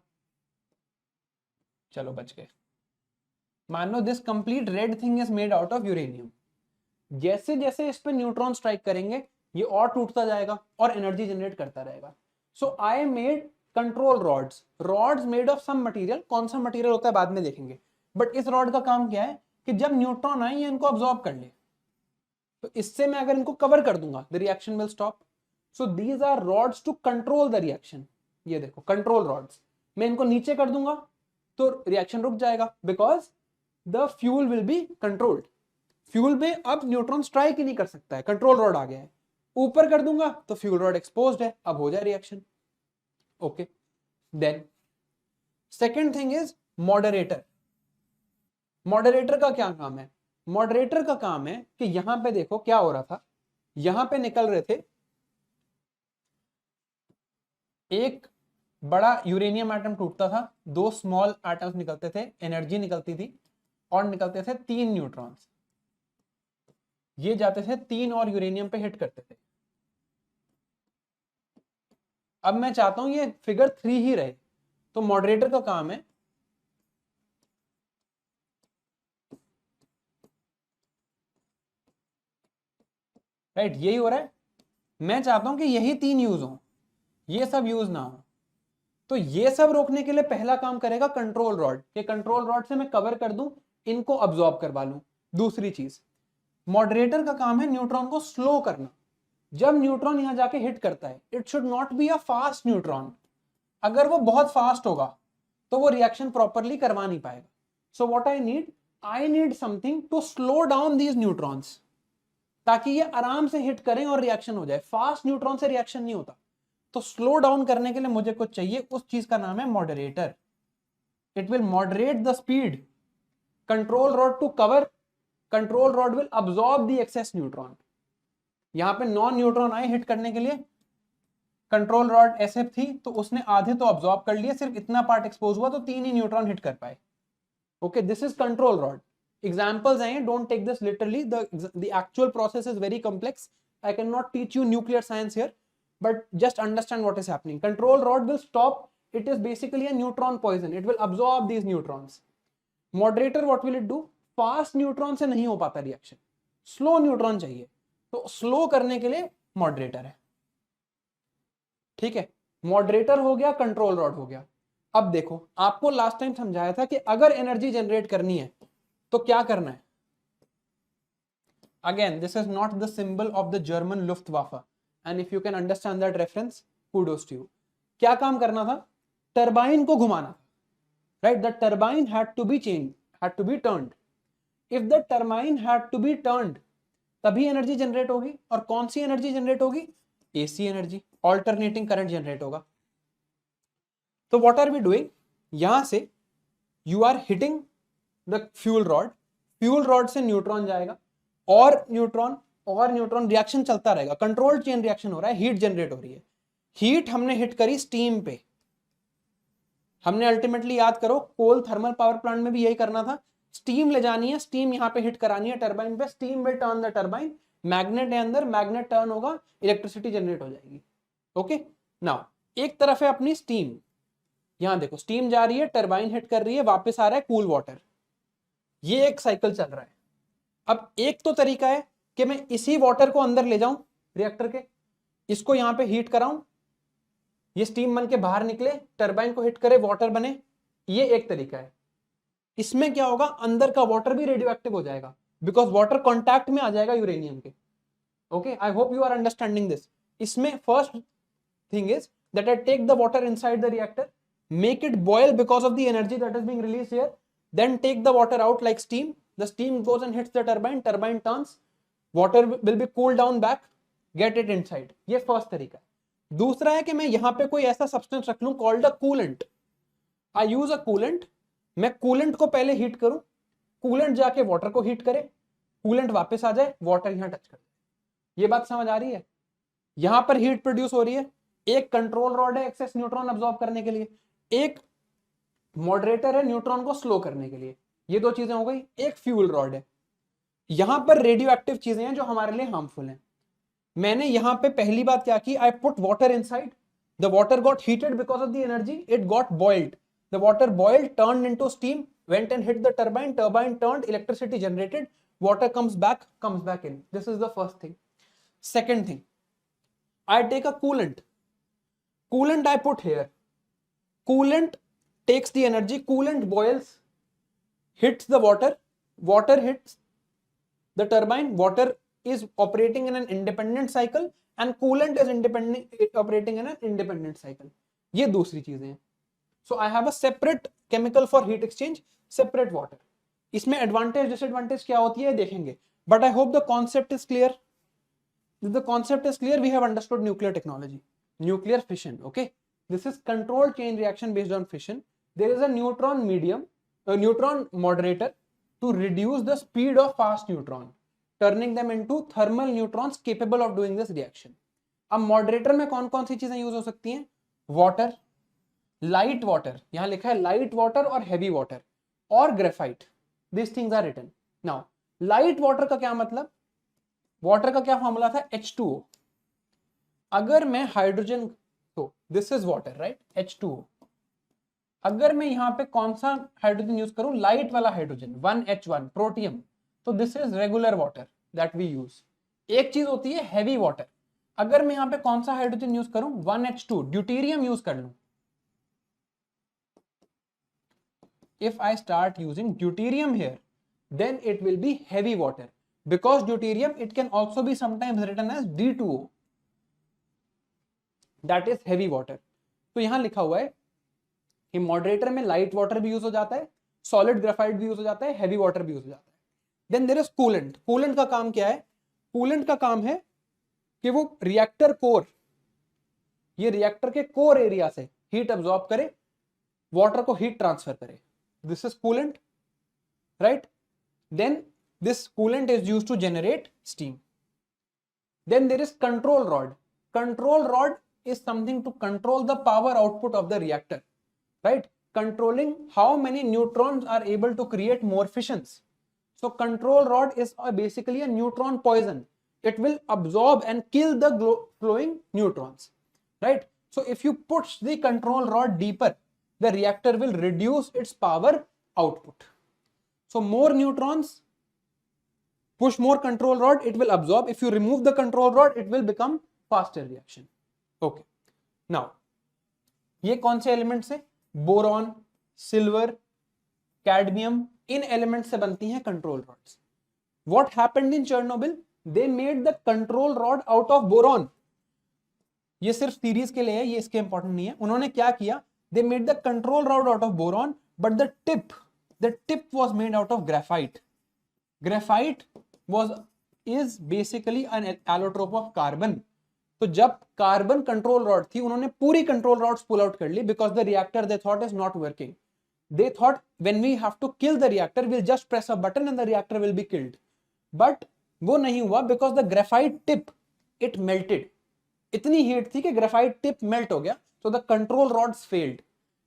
Speaker 1: चलो बच गए। मान लो this complete red thing is made out of uranium. जैसे जैसे इस पे न्यूट्रॉन स्ट्राइक करेंगे, ये और टूटता जाएगा और एनर्जी जनरेट करता रहेगा। So I made control rods, rods made of some material, कौन सा मटेरियल होता है बाद में देखेंगे। बट इस रॉड का काम क्या है कि जब न्यूट्रॉन आए ये इनको अब्सॉर्ब कर ले, तो इससे मैं अगर इनको कवर कर दूंगा, the reaction will stop. So these are rods to control the reaction. ये देखो कंट्रोल रॉड्स, मैं इनको नीचे कर दूंगा तो रिएक्शन रुक जाएगा, because the fuel will be controlled. Fuel में अब न्यूट्रॉन स्ट्राइक ही नहीं कर सकता है, कंट्रोल रॉड आ गया है। ऊपर कर दूंगा तो फ्यूल रॉड एक्सपोज्ड है, अब हो जाए reaction. Okay, then second thing is moderator. Moderator का क्या काम है? मॉडरेटर का काम है कि यहां पे देखो क्या हो रहा था, यहां पे निकल रहे थे एक बड़ा यूरेनियम एटम टूटता था, 2 स्मॉल एटम्स निकलते थे, एनर्जी निकलती थी, और निकलते थे 3 न्यूट्रॉन्स। ये जाते थे 3 और यूरेनियम पे हिट करते थे। अब मैं चाहता हूं ये फिगर 3 ही रहे, तो मॉडरेटर का काम है राइट, यही हो रहा है। मैं चाहता हूं कि यही 3 यूज हो, ये सब यूज ना हो। तो ये सब रोकने के लिए पहला काम करेगा कंट्रोल रॉड, कि कंट्रोल रॉड से मैं कवर कर दूं, इनको अब्सॉर्ब करवा लूं। दूसरी चीज, मॉडरेटर का काम है न्यूट्रॉन को स्लो करना। जब न्यूट्रॉन यहां जाके हिट करता है, it should not be a fast neutron. अगर वो बहुत फास्ट होगा तो वो रिएक्शन प्रॉपरली करवा नहीं पाएगा। So what I need something to slow down these neutrons, ताकि ये आराम से हिट करें और रिएक्शन हो जाए। फास्ट न्यूट्रॉन से रिएक्शन नहीं होता, तो स्लो डाउन करने के लिए मुझे कुछ चाहिए, उस चीज का नाम है moderator. It will moderate the speed, control rod to cover, control rod will absorb the excess neutron. यहां पे नॉन न्यूट्रॉन आए हिट करने के लिए, कंट्रोल रॉड ऐसे थी तो उसने आधे तो अब्सॉर्ब कर लिए, सिर्फ इतना पार्ट एक्सपोज हुआ तो 3 ही न्यूट्रॉन हिट कर पाए। Okay, this is control rod. Examples हैं, don't take this literally, the actual process is very complex. I can not teach you nuclear science here, but just understand what is happening. Control rod will stop, it is basically a neutron poison, it will absorb these neutrons. Moderator what will it do? Fast neutron से नहीं हो पाता reaction, slow neutron चाहिए, तो slow करने के लिए moderator है। ठीक है, मॉडरेटर हो गया, कंट्रोल रॉड हो गया। अब देखो, आपको लास्ट टाइम समझाया था कि अगर एनर्जी जनरेट करनी है तो क्या करना है। Again this is not the symbol of the German Luftwaffe, and if you can understand that reference, kudos to you. क्या काम करना था? टरबाइन को घुमाना था, right? The turbine had to be change, had to be turned. If the turbine had to be turned, तभी energy generate होगी। और कौन सी एनर्जी जनरेट होगी? AC energy, alternating current generate होगा। तो व्हाट आर वी डूइंग? यहां से you are hitting the fuel rod, fuel rod से न्यूट्रॉन जाएगा, और न्यूट्रॉन रिएक्शन चलता रहेगा, कंट्रोल्ड चेन रिएक्शन हो रहा है, हीट जनरेट हो रही है। हीट हमने हिट करी स्टीम पे, हमने अल्टीमेटली याद करो कोल थर्मल पावर प्लांट में भी यही करना था, स्टीम ले जानी है, स्टीम यहां पे हिट करानी है टरबाइन पे, steam will turn the turbine, magnet है अंदर, मैग्नेट टर्न होगा, इलेक्ट्रिसिटी जनरेट हो जाएगी। ओके, नाउ एक तरफ है अपनी स्टीम, यहां देखो स्टीम जा रही है, टरबाइन हिट कर रही है, वापस आ रहा है कूल वाटर, ये एक साइकिल चल रहा है। अब एक तो तरीका है कि मैं इसी वाटर को अंदर ले जाऊं रिएक्टर के, इसको यहां पे हीट कराऊं, ये स्टीम बन के बाहर निकले, टरबाइन को हिट करे, वाटर बने, ये एक तरीका है। इसमें क्या होगा, अंदर का वाटर भी रेडियो एक्टिव हो जाएगा, बिकॉज वाटर कॉन्टैक्ट में आ जाएगा यूरेनियम के। Okay, I hope you are understanding this. इसमें first thing is that I take the water inside the reactor, make it boil because of the energy that is being released here, then take the water out like steam, the steam goes and hits the turbine, turbine turns, water will be cooled down back, get it inside। ये first तरीका है। दूसरा है कि मैं यहां पे कोई ऐसा सब्सटेंस रख लूं called a coolant, I use a coolant, मैं कूलेंट को पहले हीट करूं, कूलेंट जाके वाटर को हीट करे, कूलेंट वापस आ जाए, वाटर यहां टच कर जाए। ये बात समझ आ रही है? यहां पर हीट प्रोड्यूस हो रही है, एक कंट्रोल रॉड है एक्सेस न्यूट्रॉन अब्सॉर्ब करने के लिए, एक मॉडरेटर है न्यूट्रॉन को स्लो करने के लिए, ये दो चीजें हो गई, एक फ्यूल रॉड है। यहां पर रेडियो एक्टिव चीजें हैं जो हमारे लिए हार्मफुल हैं। मैंने यहां पे पहली बात क्या की, I put water inside, the water got heated because of the energy, it got boiled, the water boiled, turned into steam, went and hit the turbine, turbine turned, electricity generated, water comes back in. This is the first thing. Second thing, I take a coolant I put here, coolant takes the energy, coolant boils, hits the water, water hits the turbine, water is operating in an independent cycle and coolant is operating in an independent cycle. ये दूसरी चीजें हैं। So I have a separate chemical for heat exchange, separate water. इसमें advantage disadvantage क्या होती है देखेंगे, but I hope the concept is clear. If the concept is clear, we have understood nuclear technology, nuclear fission. Okay, this is controlled chain reaction based on fission. There is a neutron medium, a neutron moderator to reduce the speed of fast neutron, turning them into thermal neutrons capable of doing this reaction. अब moderator में कौन कौन सी चीजें use हो सकती हैं? Water, light water, यहां लिखा है लाइट वाटर और हैवी वाटर, और graphite, this things are written. Now light water का क्या मतलब, वाटर का क्या फॉर्मूला था, H2O। अगर मैं हाइड्रोजन, तो this is water right, H2O, अगर मैं यहां पे कौन सा हाइड्रोजन यूज करूं, लाइट वाला हाइड्रोजन 1H1 प्रोटियम, तो this is regular water that we use. एक चीज होती है हैवी वाटर, अगर मैं यहां पे कौन सा हाइड्रोजन यूज करूं, 1H2 ड्यूटेरियम यूज कर लूं, if I start using deuterium here, then it will be heavy water, because deuterium, it can also be sometimes written as D2O, that is heavy water। तो यहां लिखा हुआ है कि moderator में लाइट वाटर भी यूज हो जाता है, सॉलिड ग्रेफाइट भी यूज हो जाता है, हैवी वाटर भी यूज हो जाता है। Then there is coolant. Coolant का काम क्या है, कूलेंट का काम है कि वो रिएक्टर कोर, ये रिएक्टर के कोर एरिया से हीट अब्सॉर्ब करे, वाटर को हीट ट्रांसफर करे। This is coolant, right? Then this coolant is used to generate steam. Then there is control rod. Control rod is something to control the power output of the reactor, right? Controlling how many neutrons are able to create more fissions. So control rod is basically a neutron poison. It will absorb and kill the flowing neutrons, right? So if you push the control rod deeper, the reactor will reduce its power output. So more neutrons, push more control rod, it will absorb. If you remove the control rod, it will become faster reaction. Okay. Now, ये कौन से elements है, boron, silver, cadmium, इन element से बनती हैं control rods. What happened in Chernobyl? They made the control rod out of boron. ये सिर्फ series के लिए है, ये इसके इंपॉर्टेंट नहीं है। उन्होंने क्या किया, they made the control rod out of boron, but the tip was made out of graphite. Graphite is basically an allotrope of carbon. तो जब कार्बन कंट्रोल रॉड थी, उन्होंने पूरी कंट्रोल रॉड्स पुल आउट कर ली, because the reactor they thought is not working. They thought when we have to kill the reactor, we'll just press a button and the reactor will be killed. But वो नहीं हुआ, because the graphite tip, it melted. इतनी heat थी कि graphite tip melt हो गया, so the control rods failed,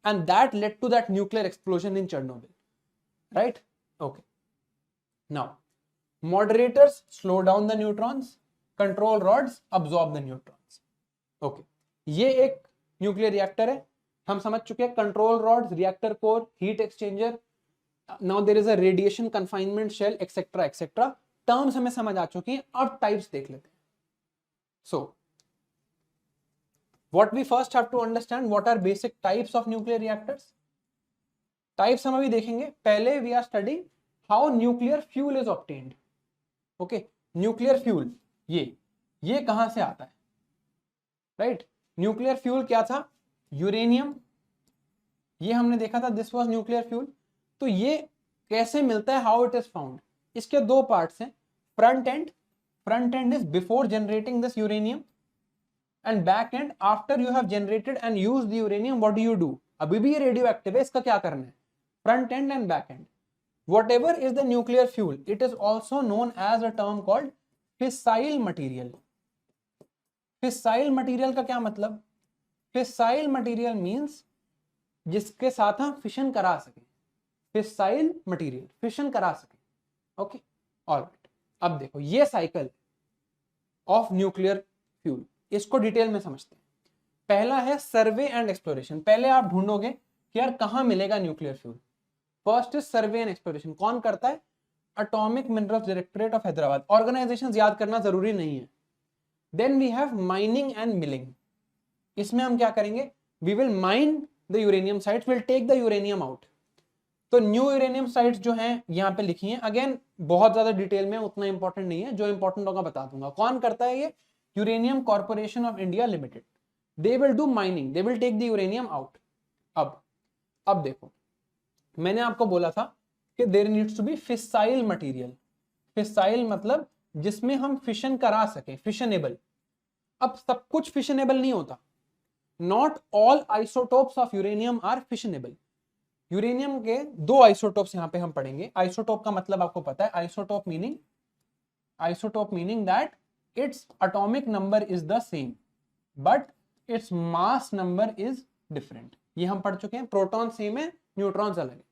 Speaker 1: and that led to that nuclear explosion in Chernobyl, right? Okay. Now, moderators slow down the neutrons, control rods absorb the neutrons. Okay. ये एक nuclear reactor है, हम समझ चुके हैं control rods, reactor core, heat exchanger, now there is a radiation confinement shell etcetera etcetera. Terms हमें समझ आ चुकी हैं, अब टाइप्स देख लेते हैं। So what we first have to understand, what are basic types of nuclear reactors. Types हम अभी देखेंगे, पहले we are studying how nuclear fuel is obtained. Okay, nuclear fuel ये कहां से आता है, राइट? न्यूक्लियर फ्यूल क्या था? यूरेनियम, ये हमने देखा था, दिस वाज न्यूक्लियर फ्यूल। तो ये कैसे मिलता है, हाउ इट इज फाउंड? इसके दो पार्ट्स हैं, front end is before generating this uranium, and back and after you have generated and used the uranium, what do you do? अभी भी ये रेडियो एक्टिव है, इसका क्या करना है? Front end and back and. Whatever is the nuclear fuel, it is also known as a term called fissile material. Fissile material का क्या मतलब? Fissile material means जिसके साथ हम फिशन करा सके। Fissile material, फिशन करा सके। Okay, alright. अब देखो ये साइकिल ऑफ न्यूक्लियर फ्यूल, इसको डिटेल में समझते हैं। पहला है सर्वे एंड एक्सप्लोरेशन। पहले आप ढूंढोगे कि यार कहां मिलेगा nuclear fuel. First is survey and exploration, कौन करता है? Atomic minerals directorate of Hyderabad. Organisation याद करना जरूरी नहीं है। Then we have mining and milling. इसमें हम क्या करेंगे? We will mine the uranium sites, will take the uranium out. तो न्यू यूरेनियम साइट्स जो हैं यहाँ पे लिखी हैं, अगेन बहुत ज्यादा डिटेल में उतना इंपॉर्टेंट नहीं है, जो इंपॉर्टेंट होगा बता दूंगा। कौन करता है ये? Uranium corporation of India limited. They will do mining, they will take the uranium out. अब देखो, मैंने आपको बोला था कि there needs to be fissile material. Fissile मतलब जिसमें हम फिशन करा सके, फिशनेबल। अब सब कुछ फिशनेबल नहीं होता। Not all isotopes of uranium are fissionable. Uranium के दो आइसोटोप्स यहां पे हम पढ़ेंगे। आइसोटोप का मतलब आपको पता है, isotope meaning that its atomic number is the same but its mass number is different. ये हम पढ़ चुके हैं, प्रोटॉन सेम है, न्यूट्रॉन्स अलग है।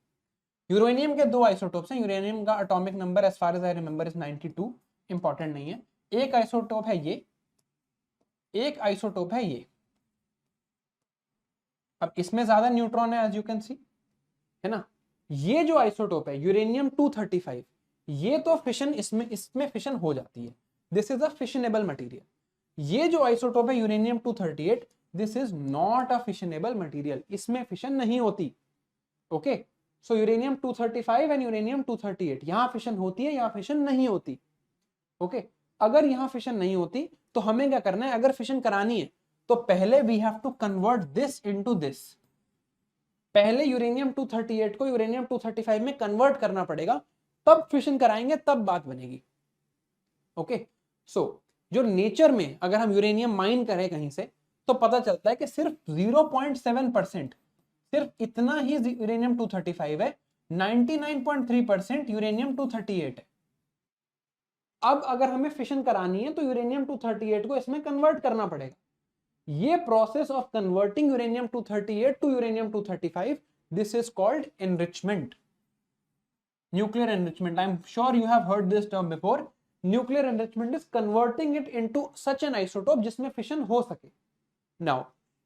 Speaker 1: यूरेनियम के दो आइसोटोप्स हैं। यूरेनियम का atomic number as far as I remember is 92, important नहीं है। एक आइसोटोप है ये, एक आइसोटोप है ये। अब इसमें ज्यादा न्यूट्रॉन है एज यू कैन सी, है ना। ये जो आइसोटोप है यूरेनियम 235, ये तो फिशन इसमें फिशन हो जाती है, this is a fissionable material. ये जो आइसोटोप है uranium 238, this is not a fissionable material, इसमें फिशन नहीं होती। Okay, so uranium 235 and uranium 238, यहां फिशन होती है, यहां फिशन नहीं होती। ओके, अगर यहां फिशन नहीं होती तो हमें क्या करना है? अगर फिशन करानी है तो पहले we have to convert this into this. पहले यूरेनियम 238 को यूरेनियम 235 में कन्वर्ट करना पड़ेगा, तब फिशन कराएंगे, तब बात बनेगी। ओके, सो जो नेचर में अगर हम यूरेनियम माइन करें कहीं से, तो पता चलता है कि सिर्फ 0.7%, सिर्फ इतना ही यूरेनियम 235 है, 99.3% यूरेनियम 238 है। अब अगर हमें फिशन करानी है तो यूरेनियम 238 को इसमें कन्वर्ट करना पड़ेगा। ये process of converting uranium 238 to uranium 235, this is called enrichment, nuclear enrichment. I am sure you have heard this term before. Nuclear enrichment is converting it into such an isotope जिसमें fission हो सके। Now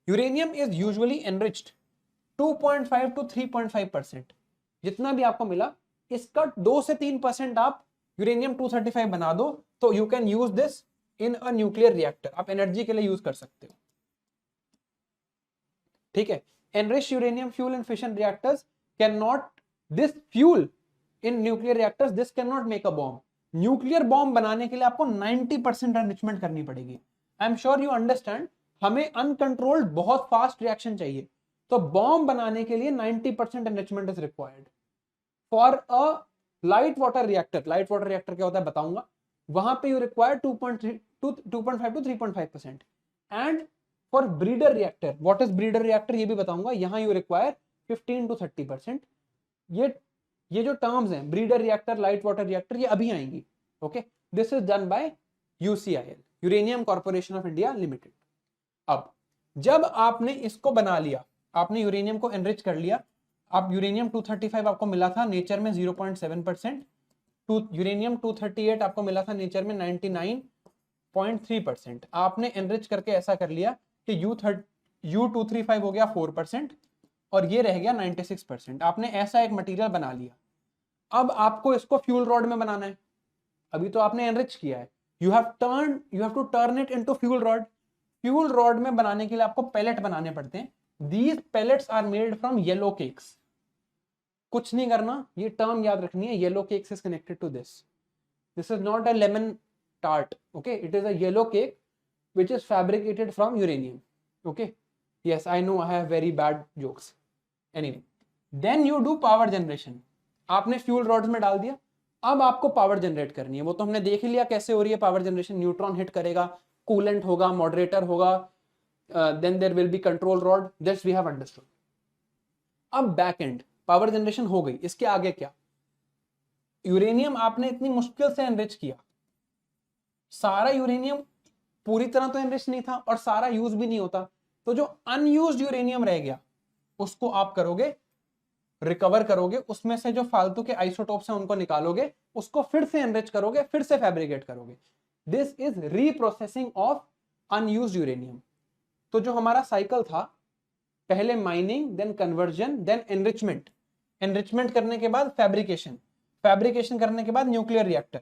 Speaker 1: uranium is usually enriched 2.5 to 3.5%। जितना भी आपको मिला, इसका 2 से 3% आप यूरेनियम 235 बना दो, तो you can use this in a nuclear reactor, आप एनर्जी के लिए यूज कर सकते हो। ठीक है, enriched uranium fuel in fission reactors can not, this fuel in nuclear reactors, this can not make a bomb. Nuclear bomb बनाने के लिए आपको 90% एनरिचमेंट करनी पड़ेगी। आई एम श्योर यू अंडरस्टैंड, हमें अनकंट्रोल्ड बहुत फास्ट रिएक्शन चाहिए, तो बॉम्ब बनाने के लिए 90% enrichment is required. For a light water reactor, light water reactor क्या होता है बताऊंगा, वहां पे you require 2.5 to 3.5%। And for breeder reactor, what is breeder reactor ये भी बताऊंगा, यहां यू रिक्वायर 15 to 30%। ये जो टर्म्स हैं, breeder reactor, light water reactor, ये अभी आएंगी। Okay, this is done bye UCIL, uranium corporation of India limited. अब जब आपने इसको बना लिया, आपने यूरेनियम को एनरिच कर लिया, आप यूरेनियम 235 आपको मिला था नेचर में 0.7%, यूरेनियम 238 आपको मिला था नेचर में 99.3%। आपने एनरिच करके ऐसा कर लिया कि U235 हो गया 4% और ये रह गया 96%। आपने ऐसा एक मटेरियल बना लिया। अब आपको इसको फ्यूल रॉड में बनाना है। अभी तो आपने एनरिच किया है, you have to turn it into fuel rod. Fuel rod में बनाने के लिए आपको पैलेट बनाने पड़ते हैं। These pellets are made from yellow cakes. कुछ नहीं करना, ये टर्म याद रखनी है, yellow cakes is connected to this. This is not a lemon tart, okay, it is a yellow cake which is fabricated from uranium. Okay, yes, I know I have very bad jokes. Anyway, then you do power generation. आपने fuel rods में डाल दिया, अब आपको power generate करनी है। वो तो हमने देख ही लिया कैसे हो रही है पावर जनरेशन। न्यूट्रॉन हिट करेगा, कूलेंट होगा, मॉडरेटर होगा, then there will be control rod, this we have understood. अब बैक एंड पावर जनरेशन हो गई, इसके आगे क्या? यूरेनियम आपने इतनी मुश्किल से एनरिच किया, सारा यूरेनियम पूरी तरह तो एनरिच नहीं था और सारा यूज भी नहीं होता, तो जो अनयूज्ड यूरेनियम रह गया उसको आप करोगे रिकवर करोगे, उसमें से जो फालतू के आइसोटोप्स हैं उनको निकालोगे, उसको फिर से एनरिच करोगे, फिर से फैब्रिकेट करोगे। This is reprocessing of unused uranium. तो जो हमारा साइकिल था, पहले mining, then conversion, then enrichment, enrichment करने के बाद फैब्रिकेशन, फैब्रिकेशन करने के बाद न्यूक्लियर रिएक्टर।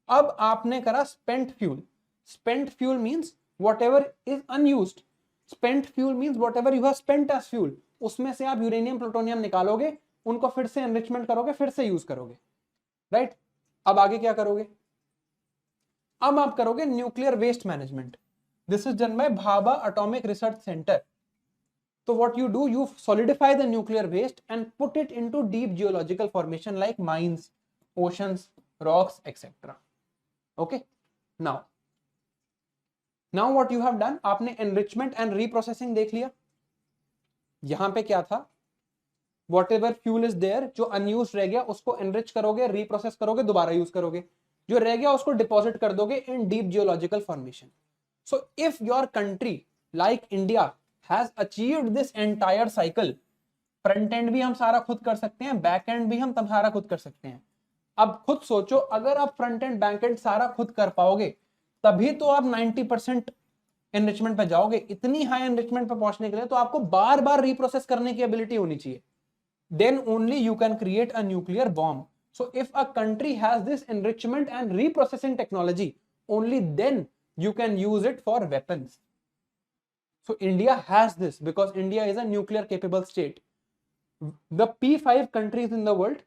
Speaker 1: अब आपने करा spent fuel. Spent fuel means whatever is unused. Spent fuel means whatever you have spent as fuel. उसमें से आप यूरेनियम प्लूटोनियम निकालोगे, उनको फिर से एनरिचमेंट करोगे, फिर से यूज करोगे, राइट? अब आगे क्या करोगे? अब आप करोगे nuclear waste management. This is done by Bhabha atomic research centre. तो what you do, you solidify the nuclear waste and put it into deep geological formation like mines, oceans, rocks etcetera. Okay, now what you have done, आपने enrichment and reprocessing देख लिया। यहां पे क्या था, whatever fuel is there, जो unused रह गया उसको एनरिच करोगे, रीप्रोसेस करोगे, दोबारा यूज करोगे, जो रह गया उसको डिपॉजिट कर दोगे इन deep geological formation. So if your country like India has achieved this entire cycle, front end भी हम सारा खुद कर सकते हैं, बैक एंड भी हम सारा खुद कर सकते हैं। अब खुद सोचो, अगर आप फ्रंट एंड बैक एंड सारा खुद कर पाओगे तभी तो आप 90% एनरिचमेंट पे जाओगे। इतनी हाई एनरिचमेंट पे पहुंचने के लिए तो आपको बार बार रीप्रोसेस करने की एबिलिटी होनी चाहिए। Then only you can create a nuclear bomb. So if a country has this enrichment and reprocessing technology, only then you can use it for weapons. So India has this because India is a nuclear capable state. The P5 countries in the world,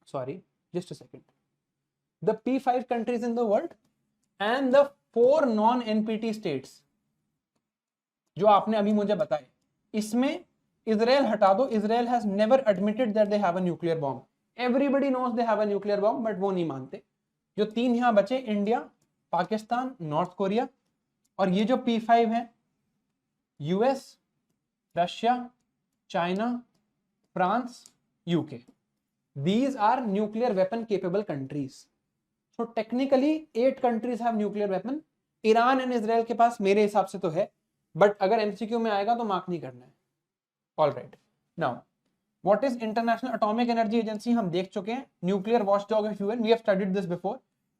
Speaker 1: sorry, just a second. The P5 countries in the world and the 4 non-NPT states जो आपने अभी मुझे बताए, इसमें Israel हटा दो। Israel has never admitted that they have a nuclear bomb. Everybody knows they have a nuclear bomb, but वो नहीं मानते। जो 3 यहां बचे, इंडिया, पाकिस्तान, नॉर्थ कोरिया, और ये जो P5 है, US, Russia, China, France, UK, these are nuclear weapon capable countries. So technically 8 countries have nuclear weapon. Iran and Israel के पास मेरे हिसाब से तो है, बट अगर एमसीक्यू में आएगा तो मार्क नहीं करना है। All right, now what is International Atomic Energy Agency, हम देख चुके हैं। Nuclear watchdog of UN, we have studied this before.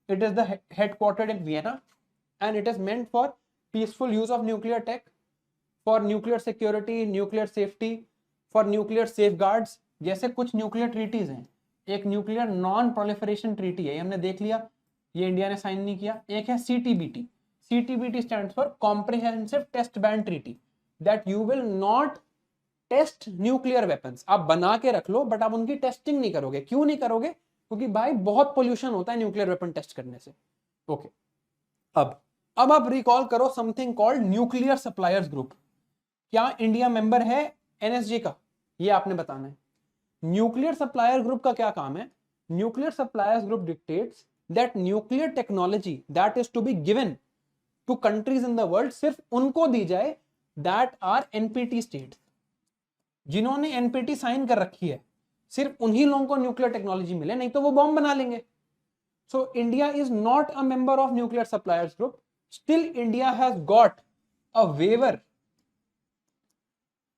Speaker 1: It is the headquartered in Vienna and it is meant for peaceful use of nuclear tech, for nuclear security, nuclear safety, for nuclear safeguards. जैसे कुछ nuclear treaties हैं, एक nuclear non proliferation treaty है, हमने देख लिया, ये India ने साइन नहीं किया। एक है CTBT, CTBT stands for comprehensive test ban treaty, that you will not test nuclear weapons. आप बना के रख लो बट आप उनकी टेस्टिंग नहीं करोगे। क्यों नहीं करोगे? क्योंकि भाई बहुत पोल्यूशन होता है न्यूक्लियर वेपन टेस्ट करने से। ओके, अब आप रिकॉल करो something called nuclear suppliers group. क्या इंडिया मेंबर है एनएसजी का? ये आपने बताना है। न्यूक्लियर सप्लायर ग्रुप का क्या काम है? Nuclear suppliers group dictates that nuclear technology that is to be given to countries in the world सिर्फ उनको दी जाए दैट आर एनपीटी स्टेट्स, जिन्होंने एनपीटी साइन कर रखी है। सिर्फ उन्हीं लोगों को न्यूक्लियर टेक्नोलॉजी मिले, नहीं तो वो बॉम्ब बना लेंगे। So India is not a member of nuclear suppliers group, still India has got a waiver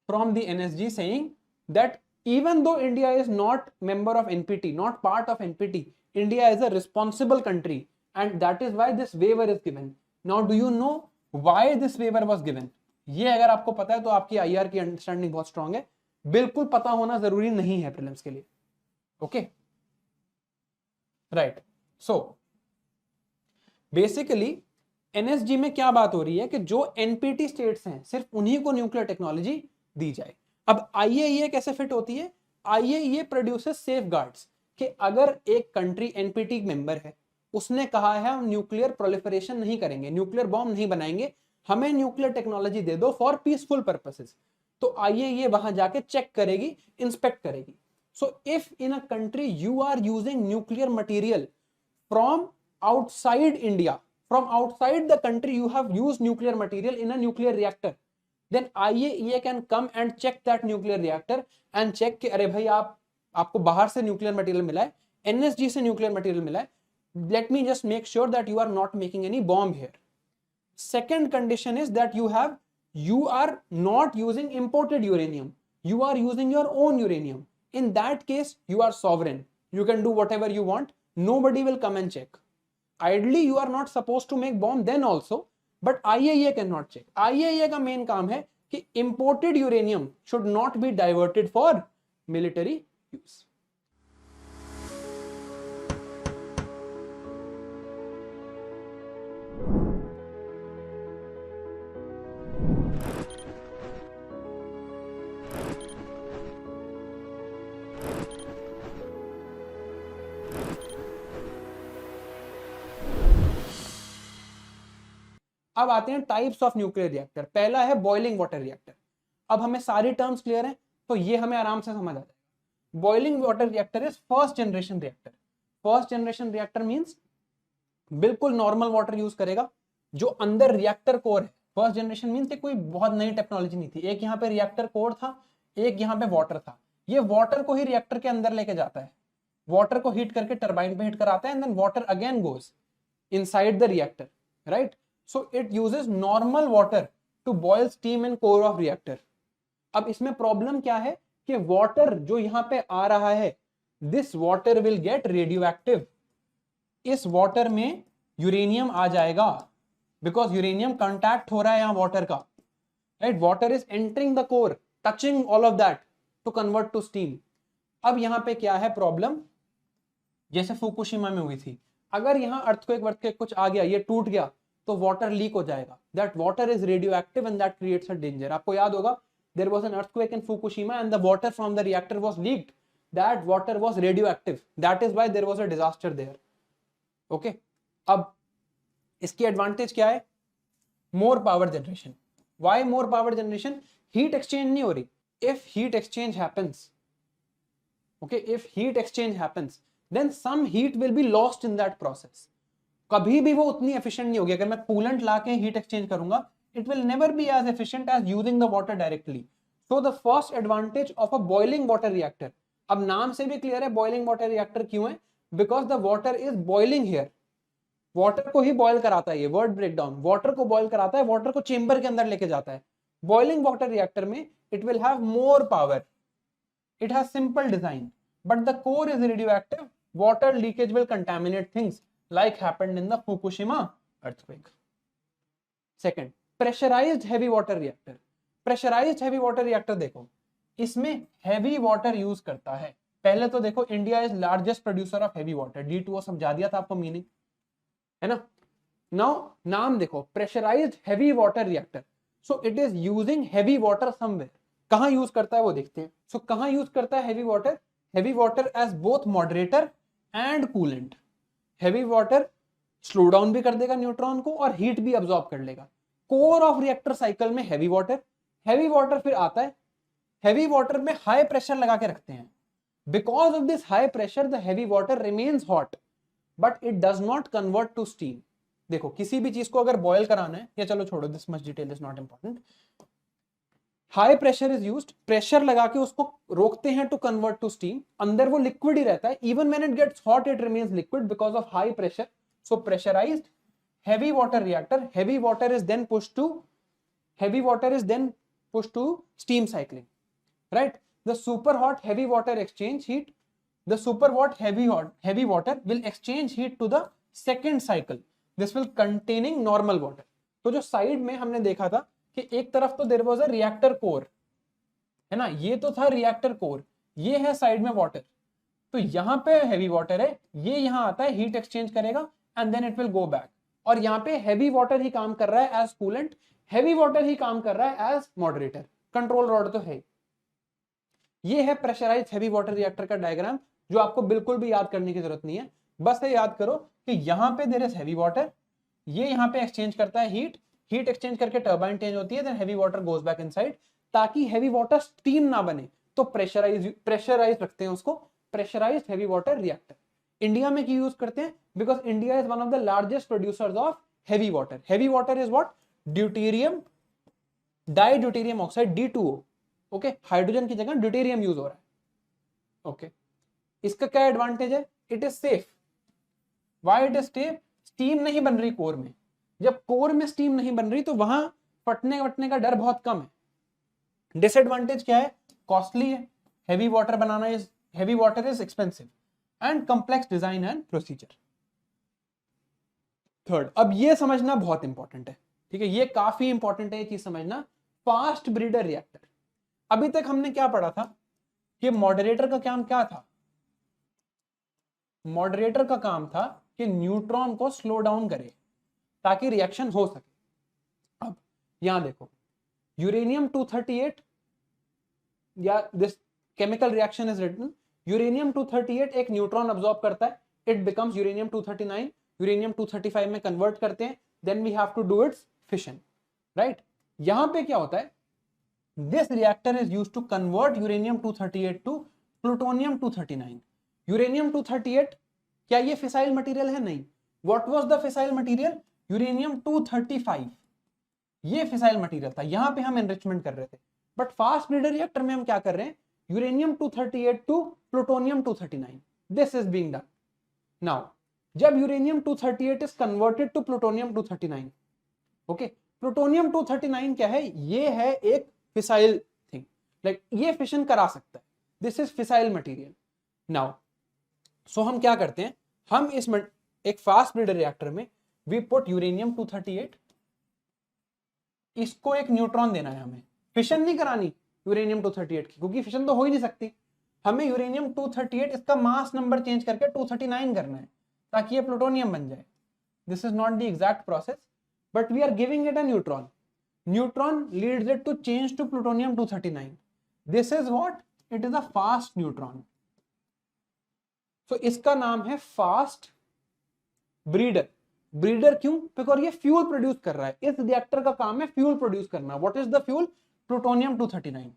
Speaker 1: from the NSG saying that even though India is not member of NPT, not part of NPT, India is a responsible country and that is why this waiver is given. Now do you know why this waiver was given? ये अगर आपको पता है तो आपकी IR की understanding बहुत strong है, बिल्कुल पता होना जरूरी नहीं है प्रीलिम्स के लिए। Okay right. So basically NSG में क्या बात हो रही है कि जो एनपीटी स्टेट्स हैं सिर्फ उन्हीं को न्यूक्लियर टेक्नोलॉजी दी जाए। अब आईएईए कैसे फिट होती है? आईएईए प्रोड्यूसेस सेफगार्ड्स कि अगर एक कंट्री एनपीटी मेंबर है, उसने कहा है हम न्यूक्लियर प्रोलिफरेशन नहीं करेंगे, न्यूक्लियर बॉम्ब नहीं बनाएंगे, हमें न्यूक्लियर टेक्नोलॉजी दे दो फॉर पीसफुल पर्पसेस, तो आईएईए वहां जाके चेक करेगी, इंस्पेक्ट करेगी। So if in a country you are using nuclear material from outside India, from outside the country you have used nuclear material in a nuclear reactor, then IAEA can come and check that nuclear reactor and check कि अरे भाई आपको बाहर से nuclear material मिला है, NSG से nuclear material मिला है, let me just make sure that you are not making any bomb here. Second condition is that you are not using imported uranium, you are using your own uranium. In that case you are sovereign, you can do whatever you want, nobody will come and check. Ideally you are not supposed to make bomb then also, but IAEA cannot check. IAEA का main काम है कि imported uranium should not be diverted for military use. अब आते हैं types of nuclear reactor. पहला है boiling water reactor. अब हमें सारी टर्म्स क्लियर हैं तो ये हमें आराम से समझ आ जाएगा। Boiling water reactor is first generation reactor. First generation reactor means बिल्कुल नॉर्मल वाटर यूज करेगा जो अंदर रिएक्टर कोर है। फर्स्ट जनरेशन मींस कोई बहुत नई टेक्नोलॉजी नहीं थी, एक यहाँ पे रिएक्टर कोर था, एक यहाँ पे वाटर था। ये वाटर को ही रिएक्टर के अंदर लेके जाता है, वाटर को हीट करके टरबाइन पे हीट कराता है and then water again goes inside the reactor, right. So it uses normal water to boil steam in core of reactor. अब इसमें प्रॉब्लम क्या है कि वाटर जो यहां पे आ रहा है, this water will get radioactive. इस वाटर में यूरेनियम आ जाएगा बिकॉज यूरेनियम कंटैक्ट हो रहा है यहां वाटर का, right. Water is entering the core, touching all of that to convert to steam. अब यहां पे क्या है प्रॉब्लम, जैसे फुकुशिमा में हुई थी, अगर यहां अर्थक्वेक कुछ आ गया, ये टूट गया तो वाटर लीक हो जाएगा। That water is radio active and that creates a danger. आपको याद होगा there was an earthquake in Fukushima and the water from the reactor was leaked, that water was radioactive, that is why there was a disaster there. Okay, अब इसकी advantage क्या है? More power generation. Why more power generation? Heat exchange नहीं हो रही। If heat exchange happens, okay, if heat exchange happens then some heat will be lost in that process. कभी भी वो उतनी एफिशिएंट नहीं होगी। अगर मैं कूलेंट लाके हीट एक्सचेंज करूंगा, it will never be as efficient as using the water directly. So the first advantage of a boiling water reactor, अब नाम से भी क्लियर है बॉइलिंग वाटर रिएक्टर क्यों है, because the water is boiling here. Water को ही boil कराता है, ये वर्ड ब्रेकडाउन, वाटर को बॉयल कराता है, वाटर को चेंबर के अंदर लेके जाता है। बॉइलिंग वाटर रिएक्टर में it will have more power, it has simple design, but the core is radioactive, water leakage will contaminate things like happened in the Fukushima earthquake. Second, pressurized heavy water reactor. Pressurized heavy water reactor देखो, इसमें heavy water use करता है। पहले तो देखो India is largest producer of heavy water, D2O समझा दिया था आपको मीनिंग, है ना। नाउ नाम देखो, pressurized heavy water reactor, so it is using heavy water somewhere. कहां यूज करता है वो देखते हैं। so कहां यूज करता है heavy water? Heavy water as both moderator and coolant. Heavy water slow down भी कर देगा न्यूट्रॉन को और हीट भी अब्सॉर्ब कर लेगा। कोर ऑफ रिएक्टर साइकिल में हेवी वाटर फिर आता है। हेवी वाटर में हाई प्रेशर लगा के रखते हैं। Because of this high pressure the heavy water remains hot but it does not convert to steam. देखो किसी भी चीज को अगर बॉयल कराना है, या चलो छोड़ो, this much detail is not important. High pressure is used, pressure लगा के उसको रोकते हैं टू कन्वर्ट टू स्टीम। अंदर वो लिक्विड ही रहता है, even when it gets hot it remains liquid because of high pressure. So pressurised heavy water reactor, heavy water is then pushed to steam cycling, right? The super hot heavy water exchange heat, the super hot heavy water will exchange heat to the second cycle, this will containing normal water. तो जो side में हमने देखा था कि एक तरफ तो there was a reactor core, है ना, ये तो था रिएक्टर कोर, ये है साइड में वाटर, तो यहाँ पे हैवी वाटर है, ये यहाँ आता है, हीट एक्सचेंज करेगा and then it will go back, और यहाँ पे हैवी वाटर ही काम कर रहा है एज कूलेंट, हैवी वाटर ही काम कर रहा है एज मॉडरेटर, कंट्रोल रॉड तो है। ये है प्रेशराइज्ड हैवी वाटर रिएक्टर का डायग्राम, जो आपको बिल्कुल भी याद करने की जरूरत नहीं है, बस ये याद करो कि यहाँ पे देयर इज हैवी वाटर, ये यहाँ पे एक्सचेंज करता है हीट, हीट एक्सचेंज करके टर्बाइन चेंज होती है, then heavy water goes back inside, ताकि हैवी वाटर स्टीम ना बने, तो प्रेशराइज रखते हैं उसको, pressurised heavy water reactor. India में क्यों यूज करते हैं? Because India is one of the largest producers of heavy water. Heavy water is what? Deuterium, di deuterium oxide, D2O, okay, hydrogen की जगह ड्यूटेरियम यूज हो रहा है, ओके। इसका क्या एडवांटेज है? It is safe. Why it is safe? Steam नहीं बन रही कोर में, जब कोर में स्टीम नहीं बन रही तो वहां फटने वटने का डर बहुत कम है। डिसएडवांटेज क्या है? कॉस्टली है, heavy water banana is, heavy water is expensive and complex design and procedure. Third, अब ये समझना बहुत इंपॉर्टेंट है, ठीक है, ये काफी इंपॉर्टेंट है ये चीज समझना, फास्ट ब्रीडर रिएक्टर। अभी तक हमने क्या पढ़ा था कि मॉडरेटर का काम क्या था? मॉडरेटर का काम था कि न्यूट्रॉन को स्लो डाउन करे ताकि रिएक्शन हो सके। अब यहां देखो, यूरेनियम 238, या this chemical reaction is written, uranium 238 एक न्यूट्रॉन अब्सॉर्ब करता है, इट बिकम्स यूरेनियम 239, यूरेनियम 235 में कन्वर्ट करते हैं, then we have to do its fission, right. यहां पे क्या होता है? This reactor is used to convert uranium 238 to plutonium 239। Uranium 238 क्या ये फिसाइल मटेरियल है? नहीं। What was the fissile material? Uranium 235, ये फिसाइल मटेरियल था, यहां पे हम एनरिचमेंट कर रहे थे। बट फास्ट ब्रीडर रिएक्टर में हम क्या कर रहे हैं? Uranium 238 to plutonium 239, this is being done. Now जब uranium 238 is converted to plutonium 239, okay, plutonium 239 क्या है? ये है एक फिसाइल थिंग, लाइक ये फिशन करा सकता है, this is fissile material. Now so हम क्या करते हैं? हम इस एक फास्ट ब्रीडर रिएक्टर में वी पुट यूरेनियम 238, इसको एक न्यूट्रॉन देना है हमें, फिशन नहीं करानी यूरेनियम 238 की, क्योंकि फिशन तो हो ही नहीं सकती। हमें यूरेनियम 238 इसका मास नंबर चेंज करके 239 करना है ताकि ये प्लूटोनियम बन जाए। This is not the exact process, but we are giving it a neutron, neutron leads it to change to plutonium 239, this is what? It is a fast neutron. So इसका नाम है फास्ट ब्रीडर। ब्रीडर क्यों? Because ये fuel produce कर रहा है, इस reactor का काम है फ्यूल प्रोड्यूस करना। What is the fuel? Plutonium 239।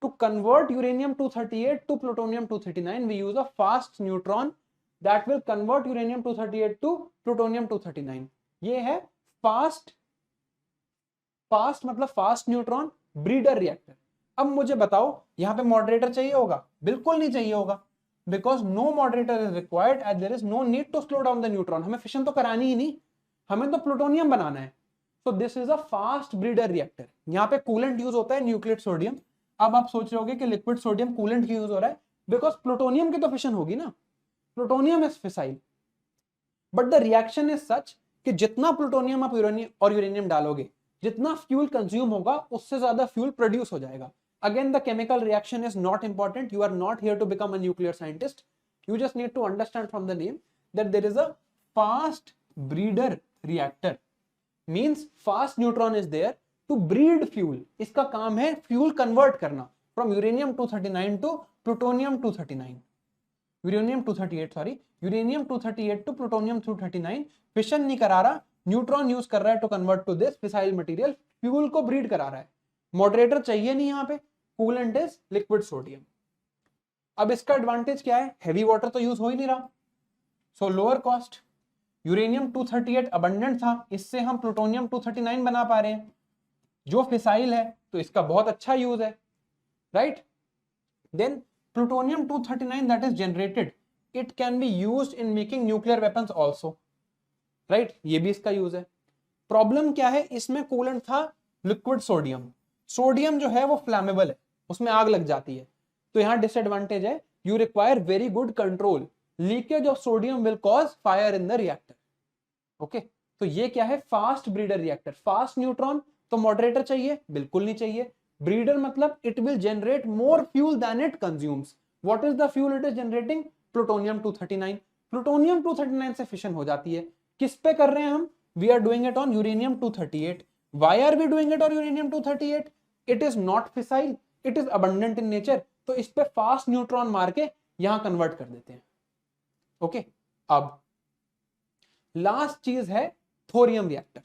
Speaker 1: To convert uranium 238 to plutonium 239 we use a fast neutron that will convert uranium 238 to plutonium 239। ये है फास्ट, फास्ट मतलब फास्ट न्यूट्रॉन ब्रीडर रिएक्टर। अब मुझे बताओ, यहां पे मॉडरेटर चाहिए होगा? बिल्कुल नहीं चाहिए होगा, because no moderator is required as there is no need to slow down the neutron। हमें फिशन तो करानी ही नहीं, हमें तो प्लूटोनियम बनाना है। so this is a fast breeder reactor। यहाँ पे कूलेंट यूज होता है न्यूक्लियेट सोडियम। अब आप सोच रहे होगे कि लिक्विड सोडियम कूलेंट क्यों यूज हो रहा है? बिकॉज प्लूटोनियम की तो फिशन होगी ना, plutonium is fissile, but the reaction is such कि जितना प्लूटोनियम आप यूरेनियम डालोगे, जितना फ्यूल कंज्यूम होगा, उससे ज्यादा फ्यूल प्रोड्यूस हो जाएगा। Again, the chemical reaction is not important. You are not here to become a nuclear scientist. You just need to understand from the name that there is a fast breeder reactor. Means fast neutron is there to breed fuel. इसका काम है fuel convert करना from uranium 239 to plutonium 239. Uranium 238 sorry, uranium 238 to plutonium 239. Fission नहीं करा रहा, neutron use कर रहा है to convert to this fissile material. Fuel को ब्रीड करा रहा है। मॉडरेटर चाहिए नहीं यहां पे, कूलेंट इज लिक्विड सोडियम। अब इसका एडवांटेज क्या है? हैवी वाटर तो यूज हो ही नहीं रहा, सो लोअर कॉस्ट। यूरेनियम 238 अबंडेंट था, इससे हम प्लूटोनियम 239 बना पा रहे हैं जो फिसाइल है, तो इसका बहुत अच्छा यूज है, right. Then plutonium 239 that is generated, it can be used in making nuclear weapons also, right, ये भी इसका यूज है। प्रॉब्लम क्या है? इसमें कूलेंट था लिक्विड सोडियम, सोडियम जो है वो फ्लैमेबल है, उसमें आग लग जाती है, तो यहां डिसएडवांटेज है, you require very good control, leakage of sodium will cause fire in the reactor. Okay, तो ये क्या है? Fast breeder reactor, fast neutron तो मॉडरेटर चाहिए? बिल्कुल नहीं चाहिए। ब्रीडर मतलब it will generate more fuel than it consumes. What is the fuel it is generating? Plutonium 239। Plutonium 239 से फिशन हो जाती है। किस पे कर रहे हैं हम? We are doing it on uranium 238। Why are we doing it on uranium 238? It is not fissile, it is abundant in nature, तो इस पे फास्ट न्यूट्रॉन मार के यहां कन्वर्ट कर देते हैं। ओके, अब लास्ट चीज है थोरियम रिएक्टर।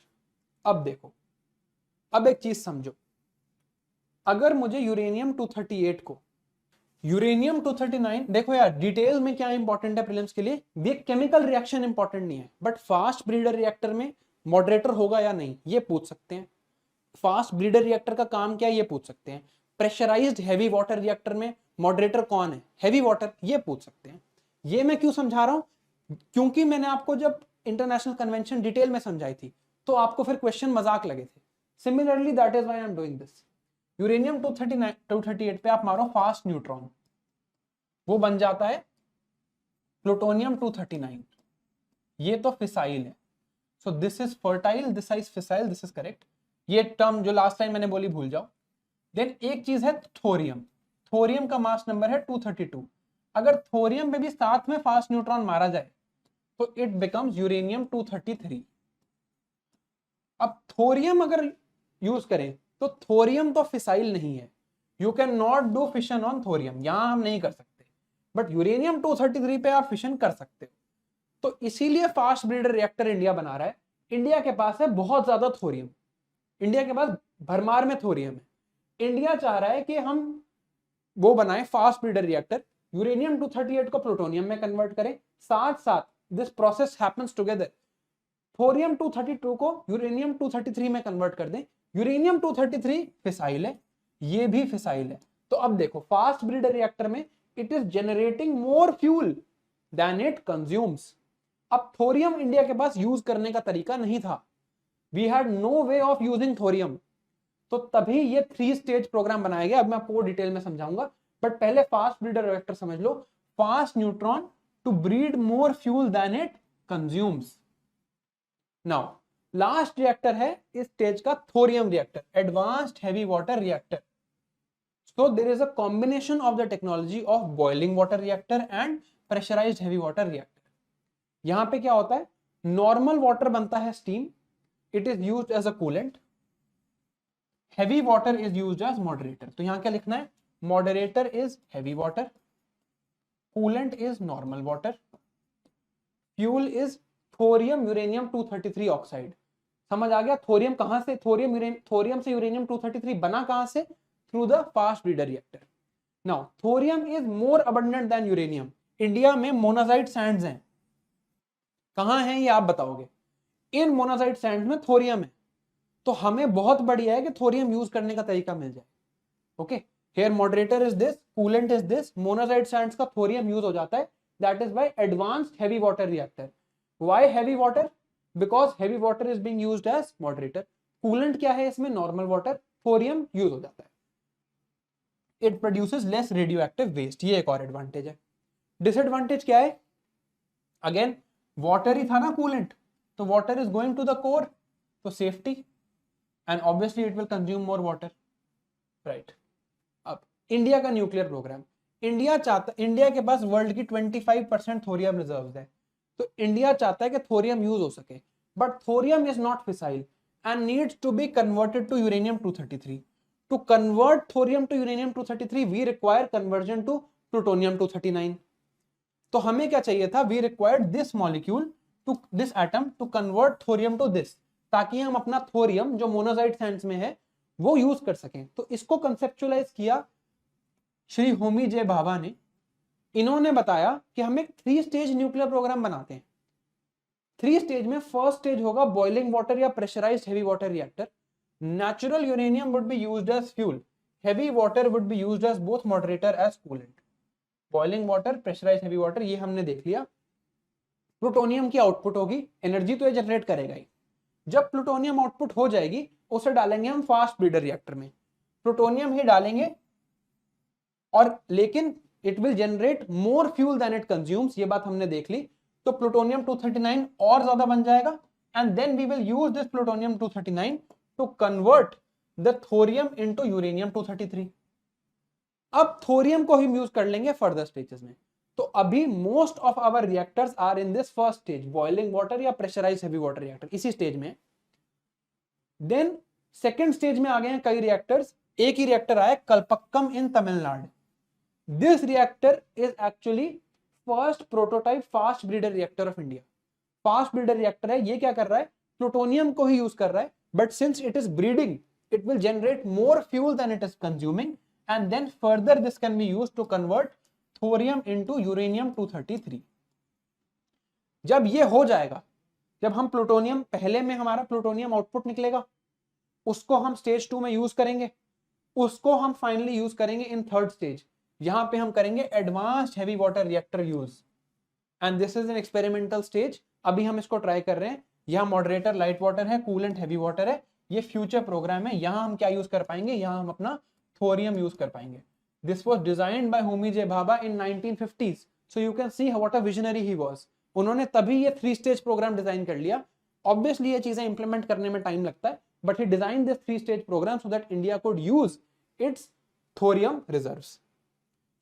Speaker 1: अब देखो, अब एक चीज समझो, अगर मुझे यूरेनियम 238 को यूरेनियम 239, देखो यार डिटेल में क्या इंपॉर्टेंट है प्रीलिम्स के लिए, ये केमिकल रिएक्शन इंपॉर्टेंट नहीं है, बट फास्ट ब्रीडर रिएक्टर में मॉडरेटर होगा या नहीं ये पूछ सकते हैं। फास्ट ब्रीडर रिएक्टर का काम क्या है ये पूछ सकते हैं। प्रेशराइज्ड हैवी वाटर रिएक्टर में मॉडरेटर कौन है? हैवी वाटर, ये पूछ सकते हैं। ये मैं क्यों समझा रहा हूं? क्योंकि मैंने आपको जब इंटरनेशनल कन्वेंशन डिटेल में समझाई थी तो आपको फिर क्वेश्चन मजाक लगे थे। Similarly that is why I am doing this. Uranium 238 पे आप मारो फास्ट न्यूट्रॉन, वो बन जाता है प्लूटोनियम 239। ये तो फिसाइल है, so this is fertile, this is fissile, this is correct. ये टर्म जो लास्ट टाइम मैंने बोली भूल जाओ। देन एक चीज है थोरियम। थोरियम का मास नंबर है 232। अगर थोरियम पे भी साथ में फास्ट न्यूट्रॉन मारा जाए तो इट बिकम्स यूरेनियम 233। अब थोरियम अगर यूज करें तो थोरियम तो फिसाइल नहीं है, you can not do fission on thorium, यहां हम नहीं कर सकते, बट यूरेनियम 233 पे आप फिशन कर सकते हो। तो इसीलिए फास्ट ब्रीडर रिएक्टर इंडिया बना रहा है। इंडिया के पास है बहुत ज्यादा थोरियम, इंडिया के पास भरमार में थोरियम है। इंडिया चाह रहा है कि हम वो बनाए फास्ट ब्रीडर रिएक्टर, यूरेनियम 238 को प्लूटोनियम में कन्वर्ट करें, साथ साथ this process happens together, thorium 232 को यूरेनियम 233 में कन्वर्ट कर दें। यूरेनियम 233 फिसाइल है, ये भी फिसाइल है। तो अब देखो फास्ट ब्रीडर रिएक्टर में it is generating more fuel than it consumes. अब थोरियम इंडिया के पास यूज करने का तरीका नहीं था, we had no way of using thorium, तो तभी ये 3 स्टेज प्रोग्राम बनाया गया। अब मैं आपको डिटेल में समझाऊंगा, बट पहले फास्ट ब्रीडर रिएक्टर समझ लो। Fast neutron to breed more fuel than it consumes. Now last reactor है इस स्टेज का thorium reactor, advanced heavy water reactor. So there is a combination of the technology of boiling water reactor and pressurized heavy water reactor. यहां पे क्या होता है, normal water बनता है steam, it is used as a coolant, heavy water is used as moderator. तो यहां क्या लिखना है, moderator is heavy water, coolant is normal water, fuel is thorium uranium 233 oxide. समझ आ गया थोरियम कहां से, थोरियम से यूरेनियम 233 बना कहां से, through the fast breeder reactor. Now thorium is more abundant than uranium. India में मोनाजाइट सैंड्स हैं, कहां हैं ये आप बताओगे, इन मोनाजाइट सैंड में थोरियम है, तो हमें बहुत बढ़िया है कि थोरियम यूज करने का तरीका मिल जाए। Okay, here moderator is this, coolant is this, monazite sands का थोरियम यूज हो जाता है, that is by advanced heavy water reactor. Why heavy water? Because heavy water is being used as moderator. Coolant क्या है इसमें, normal water, thorium use हो जाता है, it produces less radio active waste, ये एक और एडवांटेज है। डिसएडवांटेज क्या है, अगेन वाटर ही था ना कूलेंट, तो water is going to the core, तो safety, and obviously it will consume more water, right. अब इंडिया का न्यूक्लियर प्रोग्राम, इंडिया के पास वर्ल्ड की 25% थोरियम रिजर्व्स है, तो इंडिया चाहता है कि थोरियम यूज हो सके, but thorium is not fissile and needs to be converted to uranium 233। To convert thorium to uranium 233 we require conversion to plutonium 239। तो हमें क्या चाहिए था, we required this molecule to this atom to convert thorium to this, ताकि हम अपना thorium जो monazite Sands में है वो यूज कर सकें। तो इसको कंसेप्चुअलाइज किया श्री होमी जे भाभा ने। इन्होंने बताया कि हम एक 3 स्टेज न्यूक्लियर प्रोग्राम बनाते हैं। 3 स्टेज में फर्स्ट स्टेज होगा बॉइलिंग वाटर या pressurised heavy water reactor. Natural uranium would be used as fuel. Heavy water would be used as both moderator as coolant. Boiling water, pressurized heavy water, ये हमने देख लिया। Plutonium की output होगी, energy तो ये generate करेगा ही। जब प्लूटोनियम आउटपुट हो जाएगी उसे डालेंगे हम फास्ट ब्रीडर रिएक्टर में, प्लूटोनियम ही डालेंगे, और लेकिन it will generate more fuel than it consumes, ये बात हमने देख ली। तो प्लूटोनियम 239 और ज्यादा बन जाएगा, and then we will use this plutonium 239 to convert the thorium into uranium 233। अब थोरियम को हम यूज कर लेंगे फर्दर स्टेजेस में। तो अभी most of our reactors are in this first stage, boiling water या प्रेशराइज हेवी वाटर रिएक्टर, इसी स्टेज में। देन सेकेंड स्टेज में आ गए हैं कई रिएक्टर्स। एक ही रिएक्टर आया Kalpakkam in Tamil Nadu. This reactor is actually first prototype fast breeder reactor of India. Fast breeder reactor है, ये क्या कर रहा है, प्लूटोनियम को ही यूज कर रहा है, but since it is breeding it will generate more fuel than it is consuming, and then further this can be used to convert thorium into uranium 233। जब ये हो जाएगा, जब हम प्लूटोनियम, पहले में हमारा प्लूटोनियम आउटपुट निकलेगा, उसको हम स्टेज 2 में यूज करेंगे, उसको हम फाइनली यूज करेंगे इन थर्ड स्टेज। यहां पे हम करेंगे advanced heavy water reactor use, and this is an experimental stage. अभी हम इसको ट्राई कर रहे हैं। यहां मॉडरेटर लाइट वाटर है, कूलेंट हेवी वाटर है। ये फ्यूचर प्रोग्राम है। यहां हम क्या यूज कर पाएंगे, यहां हम अपना थोरियम यूज कर पाएंगे। This was designed by Homi J Bhabha in 1950s, so you can see what a visionary he was. उन्होंने तभी ये 3 स्टेज प्रोग्राम डिजाइन कर लिया। ऑब्वियसली ये चीजें इंप्लीमेंट करने में टाइम लगता है, but he design this 3 stage programme so that India could use its thorium reserves.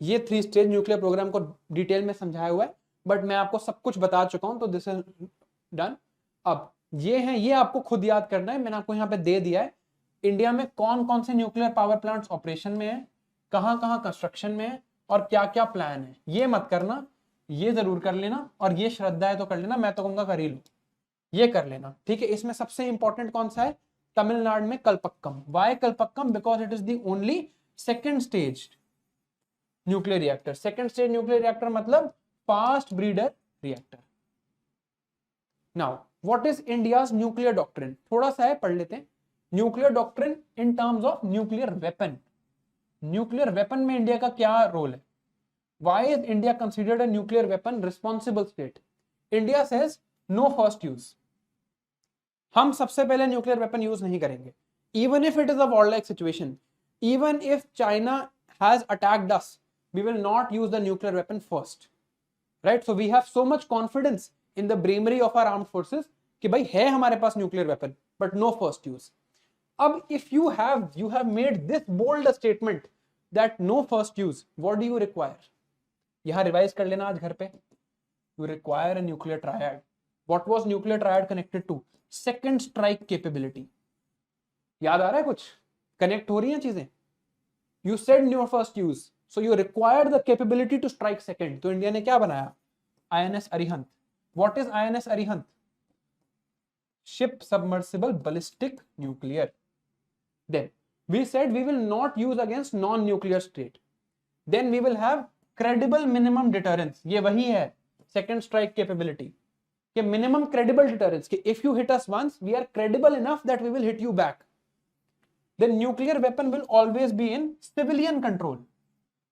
Speaker 1: ये 3 स्टेज न्यूक्लियर प्रोग्राम को डिटेल में समझाया हुआ है, बट मैं आपको सब कुछ बता चुका हूं, तो दिस इज डन। अब ये है, ये आपको खुद याद करना है, मैंने आपको यहाँ पे दे दिया है। इंडिया में कौन कौन से न्यूक्लियर पावर प्लांट्स ऑपरेशन में है, कहाँ कहाँ कंस्ट्रक्शन में है, और क्या क्या प्लान है। ये मत करना, ये जरूर कर लेना, और ये श्रद्धा है तो कर लेना, मैं तो कहूंगा कर ही लो, ये कर लेना, ठीक है। इसमें सबसे इंपॉर्टेंट कौन सा है, तमिलनाडु में Kalpakkam. Why Kalpakkam, because it is the only second stage nuclear reactor. Second stage nuclear reactor मतलब fast breeder reactor. Now what is India's nuclear doctrine, थोड़ा सा है, पढ़ लेते हैं। Nuclear doctrine in terms of nuclear weapon. Nuclear weapon में India का क्या रोल है? Why is India considered a nuclear weapon responsible state? India says no first use. हम सबसे पहले न्यूक्लियर वेपन यूज नहीं करेंगे, even if it is a war like situation, even if China has attacked us, we will not use the nuclear weapon first, right? So we have so much confidence in the bravery of our armed forces कि भाई है हमारे पास nuclear weapon, but no first use. अब if you have made this bold statement that no first use, what do you require? यहां revise कर लेना आज घर पे। You require a nuclear triad. What was nuclear triad connected to? Second strike capability. याद आ रहा है कुछ? कनेक्ट हो रही हैं चीजें? You said no first use, so you required the capability to strike second. तो इंडिया ने क्या बनाया? INS Arihant. What is INS Arihant? Ship submersible ballistic nuclear. Then we said we will not use against non-nuclear state. Then we will have credible minimum deterrence. ये वही है second strike capability. कि minimum credible deterrence कि if you hit us once, we are credible enough that we will hit you back. Then nuclear weapon will always be in civilian control.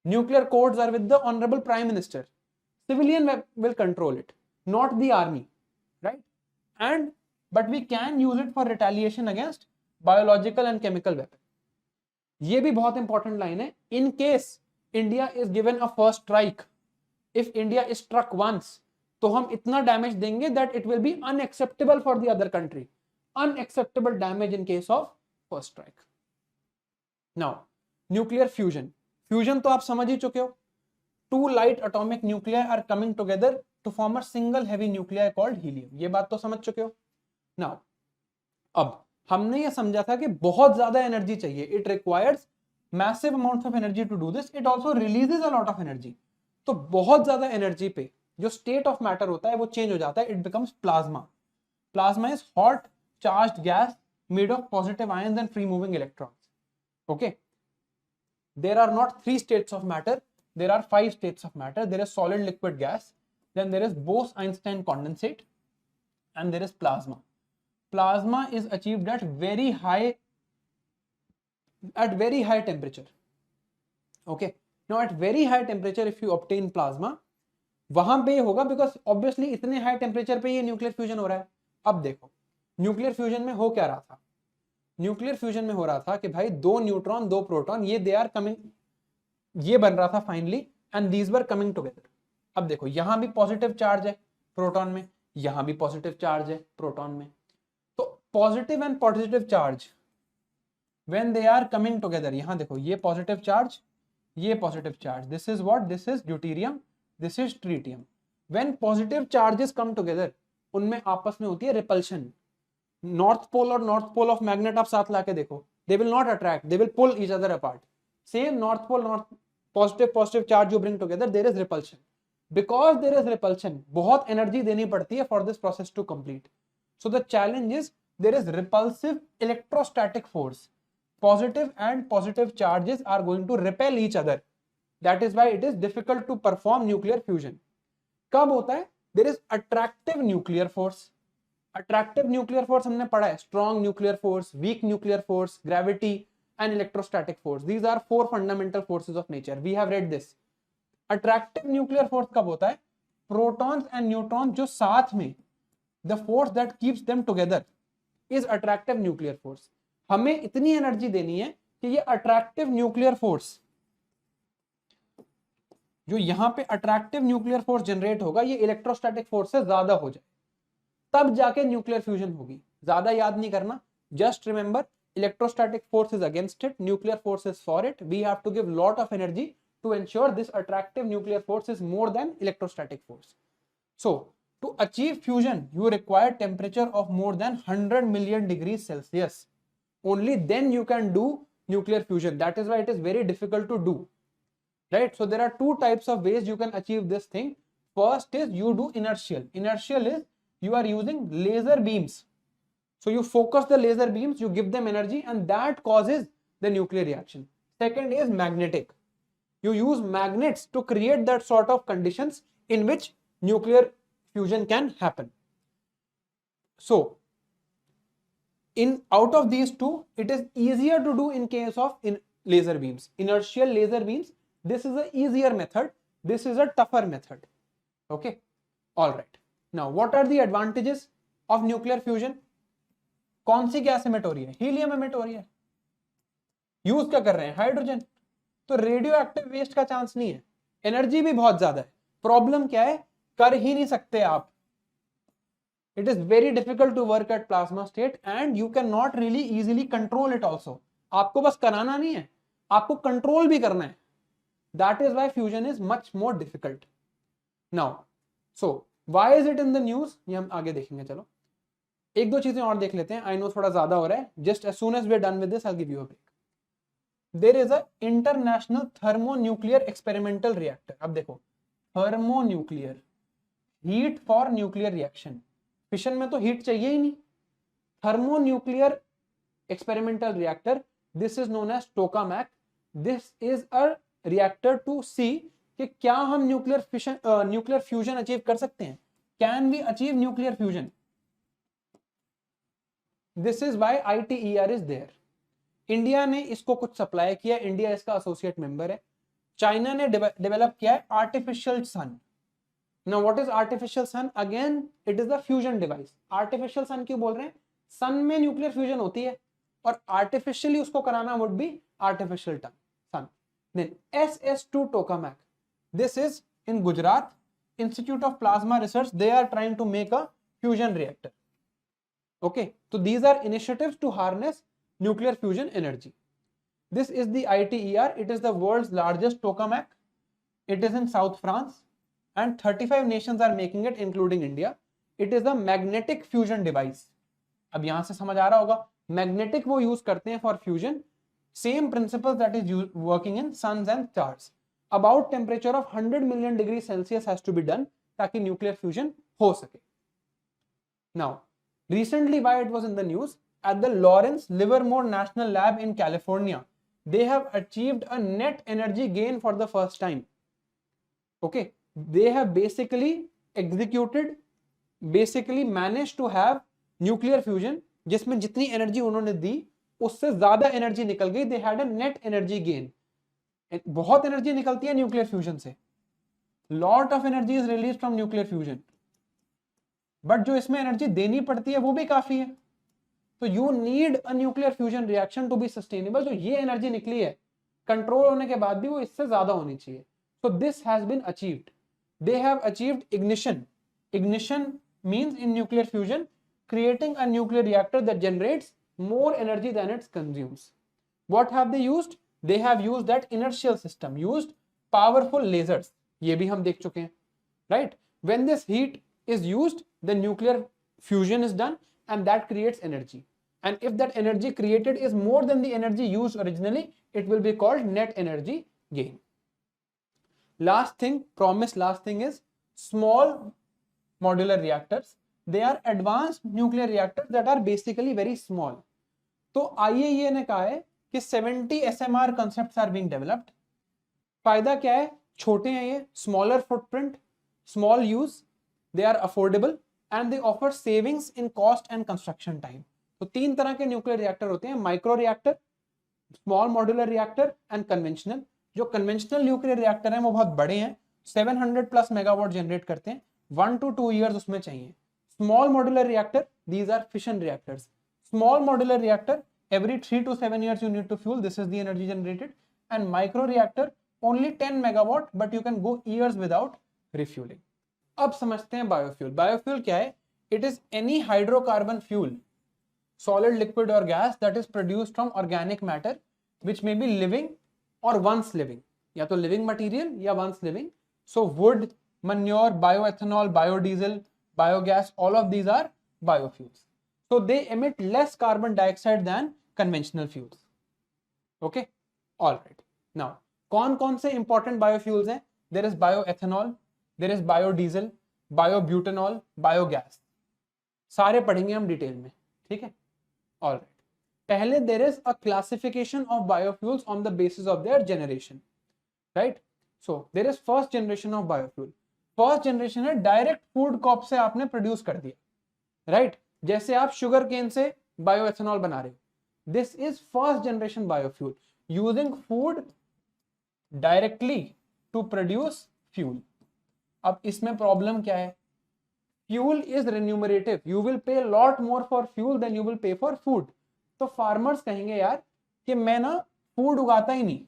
Speaker 1: Nuclear codes are with the Honorable Prime Minister. Civilian will control it, not the army, right? And but we can use it for retaliation against biological and chemical weapon. ये भी बहुत important line है। In case India is given a first strike, if India is struck once, तो हम इतना damage देंगे that it will be unacceptable for the other country. Unacceptable damage in case of first strike. Now, nuclear fusion. Fusion तो आप समझ ही चुके हो। Two light atomic nuclei are coming together to form a single heavy nuclei called helium. ये बात तो समझ चुके हो। Now, अब हमने ये समझा था कि बहुत ज्यादा एनर्जी चाहिए। It requires massive amounts of energy to do this. It also releases a lot of energy. तो बहुत ज्यादा एनर्जी पे जो स्टेट ऑफ मैटर होता है वो चेंज हो जाता है। It becomes plasma. Plasma is hot charged gas made of positive ions and free moving electrons. Okay. There are not 3 states of matter. There are 5 states of matter. There is solid, liquid, gas. Then there is Bose-Einstein condensate, and there is plasma. Plasma is achieved at very high temperature. Okay. Now at very high temperature, if you obtain plasma, वहां पे होगा because obviously इतने high temperature पे ये nuclear fusion हो रहा है। अब देखो न्यूक्लियर फ्यूजन में हो क्या रहा था? न्यूक्लियर फ्यूजन में हो रहा था कि भाई 2 न्यूट्रॉन 2 प्रोटॉन, ये दे आर कमिंग, ये बन रहा था finally, and these were coming together. अब देखो यहां भी पॉजिटिव चार्ज है प्रोटॉन में, यहां भी पॉजिटिव चार्ज है प्रोटॉन में। तो positive and positive charge when they are coming together, यहाँ देखो ये पॉजिटिव चार्ज, ये positive charge, this is what, this is deuterium, this is tritium. When positive charges come together, उनमें आपस में होती है रिपल्शन. नॉर्थ पोल और नॉर्थ पोल ऑफ मैग्नेट आप साथ लाके देखो, they will not attract, they will pull each other apart. Same north pole, north positive charge you bring together, there is repulsion. Because there is repulsion, बहुत energy देनी पड़ती है for this process to complete. So the challenge is there is repulsive electrostatic force. Positive and positive charges are going to repel each other. That is why it is difficult to perform nuclear fusion. कब होता है? There is attractive nuclear force. Attractive nuclear force हमने पढ़ा है, strong nuclear force, weak nuclear force, gravity and electrostatic force. These are four fundamental forces of nature. We have read this. Attractive nuclear force कब होता है? Protons and neutrons जो साथ में, the force that keeps them together is attractive nuclear force. हमें इतनी energy देनी है कि ये अट्रैक्टिव न्यूक्लियर फोर्स, जो यहां पे अट्रैक्टिव न्यूक्लियर फोर्स जनरेट होगा, ये इलेक्ट्रोस्टैटिक फोर्स से ज्यादा हो जाए, तब जाके न्यूक्लियर फ्यूजन होगी. ज्यादा याद नहीं करना, just remember electrostatic force is against it, nuclear force is for it. We have to give lot of energy to ensure this attractive nuclear force is more than electrostatic force. So to achieve fusion you require temperature of more than 100 million degree Celsius. Only then you can do nuclear fusion. That is why it is very difficult to do, right? So there are two types of ways you can achieve this thing. First is you do inertial. Inertial is you are using laser beams. So you focus the laser beams, you give them energy, and that causes the nuclear reaction. Second is magnetic. You use magnets to create that sort of conditions in which nuclear fusion can happen. So out of these two, it is easier to do in case of laser beams. Inertial laser beams, this is an easier method, this is a tougher method. Okay, all right. Now what are the advantages of nuclear fusion? कौन सी gas emit हो रही है? Helium emit हो रही है. Use क्या कर रहे हैं? हाइड्रोजन. तो रेडियो एक्टिव वेस्ट का चांस नहीं है. एनर्जी भी बहुत ज्यादा है. प्रॉब्लम क्या है? कर ही नहीं सकते आप. It is very difficult to work at plasma state and you cannot really easily control it also. आपको बस कराना नहीं है, आपको कंट्रोल भी करना है. That is why fusion is much more difficult. Now, so why is it in the news? ये हम आगे देखेंगे. चलो एक दो चीजें और देख लेते हैं. I know थोड़ा ज्यादा हो रहा है. Just as soon as we are done with this, I'll give you a break. There is a international thermonuclear experimental reactor. अब देखो, thermonuclear, heat for nuclear reaction. Fission में तो हीट चाहिए ही नहीं. Thermonuclear experimental reactor, this is known as tokamak. This is a reactor to see कि क्या हम न्यूक्लियर फ्यूजन अचीव कर सकते हैं. Can we achieve nuclear fusion? This is why ITER is there. India ने इसको कुछ सप्लाई किया, इंडिया इसका एसोसिएट मेंबर है. चाइना ने डेवलप किया है artificial sun. Now what is artificial sun? Again it is a fusion device. Artificial sun क्यों बोल रहे हैं? सन में न्यूक्लियर फ्यूजन होती है और आर्टिफिशियली उसको कराना would be artificial sun. Then SS2 tokamak. This is in Gujarat, Institute of Plasma Research. They are trying to make a fusion reactor. Okay, so these are initiatives to harness nuclear fusion energy. This is the ITER. It is the world's largest tokamak. It is in South France. And 35 nations are making it, including India. It is a magnetic fusion device. अब यहां से समझ आ रहा होगा, magnetic वो use करते हैं for fusion. Same principles that is working in suns and stars. About temperature of 100 million degree Celsius has to be done ताकि न्यूक्लियर फ्यूजन हो सके. Now recently, why it was in the news, at the Lawrence Livermore National Lab in California, they have achieved a net energy gain for the first time. Okay, they have basically managed to have nuclear fusion जिसमें जितनी energy उन्होंने दी उससे ज्यादा energy निकल गई. they had a net energy gain. बहुत energy निकलती है न्यूक्लियर फ्यूजन से. lot of energy is released from nuclear fusion. But जो इसमें एनर्जी देनी पड़ती है वो भी काफी है. तो you need a nuclear fusion reaction to be sustainable. जो ये एनर्जी निकली है कंट्रोल होने के बाद भी वो इससे ज्यादा होनी चाहिए. So this has been achieved. They have achieved ignition. Ignition means in nuclear fusion creating a nuclear reactor that generates more energy than it consumes. What have they used? They have used that inertial system, used powerful lasers. ये भी हम देख चुके हैं, right? When this heat is used, the nuclear fusion is done and that creates energy. And if that energy created is more than the energy used originally, it will be called net energy gain. Last thing is small modular reactors. They are advanced nuclear reactors that are basically very small. तो IAEA ने कहा है कि 70 SMR concepts are being developed. फायदा क्या है? छोटे हैं ये, smaller footprint, small use, they are affordable and they offer savings in cost and construction time. तो तीन तरह के न्यूक्लियर रिएक्टर होते हैं, micro reactor, small modular reactor and conventional. जो कन्वेंशनल न्यूक्लियर रिएक्टर हैं वो बहुत बड़े हैं, 700 प्लस मेगावाट जनरेट करते हैं, 1 to 2 years उसमें चाहिए. Small modular reactor, these are fission reactors. Small modular reactor, every 3 to 7 years you need to fuel, this is the energy generated. And micro reactor, only 10 megawatt, but you can go years without refueling. अब समझते हैं biofuel. Biofuel क्या है? It is any hydrocarbon fuel, solid, liquid or gas that is produced from organic matter which may be living or once living. या तो living material या once living. So wood, manure, bioethanol, biodiesel, biogas, all of these are biofuels. So they emit less carbon dioxide than conventional fuels. Okay, all right. Now, कौन से important biofuels हैं? There is bioethanol, there is biodiesel, biobutanol, biogas. सारे पढ़ेंगे हम detail में, ठीक है? All right. पहले there is a classification of biofuels on the basis of their generation, right? So there is first generation of biofuel. First generation है direct food crop से आपने produce कर दिया, right? जैसे आप शुगर केन से bioethanol बना रहे हो, this is first generation biofuel using food directly to produce fuel. अब इसमें प्रॉब्लम क्या है? Fuel is remunerative, you will pay lot more for fuel than you will pay for food. तो farmers कहेंगे यार कि मैं ना फूड उगाता ही नहीं,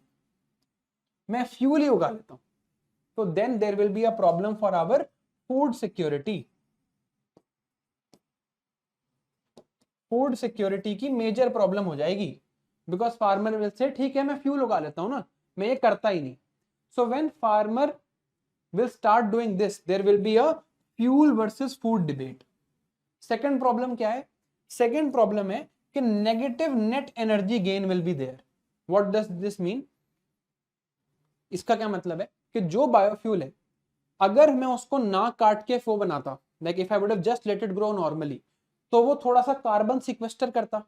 Speaker 1: मैं फ्यूल ही उगा लेता हूं. तो then there will be a problem for our food security. Food security की मेजर प्रॉब्लम हो जाएगी, बिकॉज फार्मर विल से ठीक है मैं फ्यूल उगा लेता हूं ना, मैं ये करता ही नहीं. So when farmer will start doing this, there will be a fuel versus food debate. Second problem क्या है? सेकंड प्रॉब्लम है कि negative net energy gain will be there. What does this mean? इसका क्या मतलब है कि जो बायोफ्यूल है, अगर मैं उसको ना काट के वो बनाता, like if I would have just let it grow normally, तो वो थोड़ा सा कार्बन सिक्वेस्टर करता.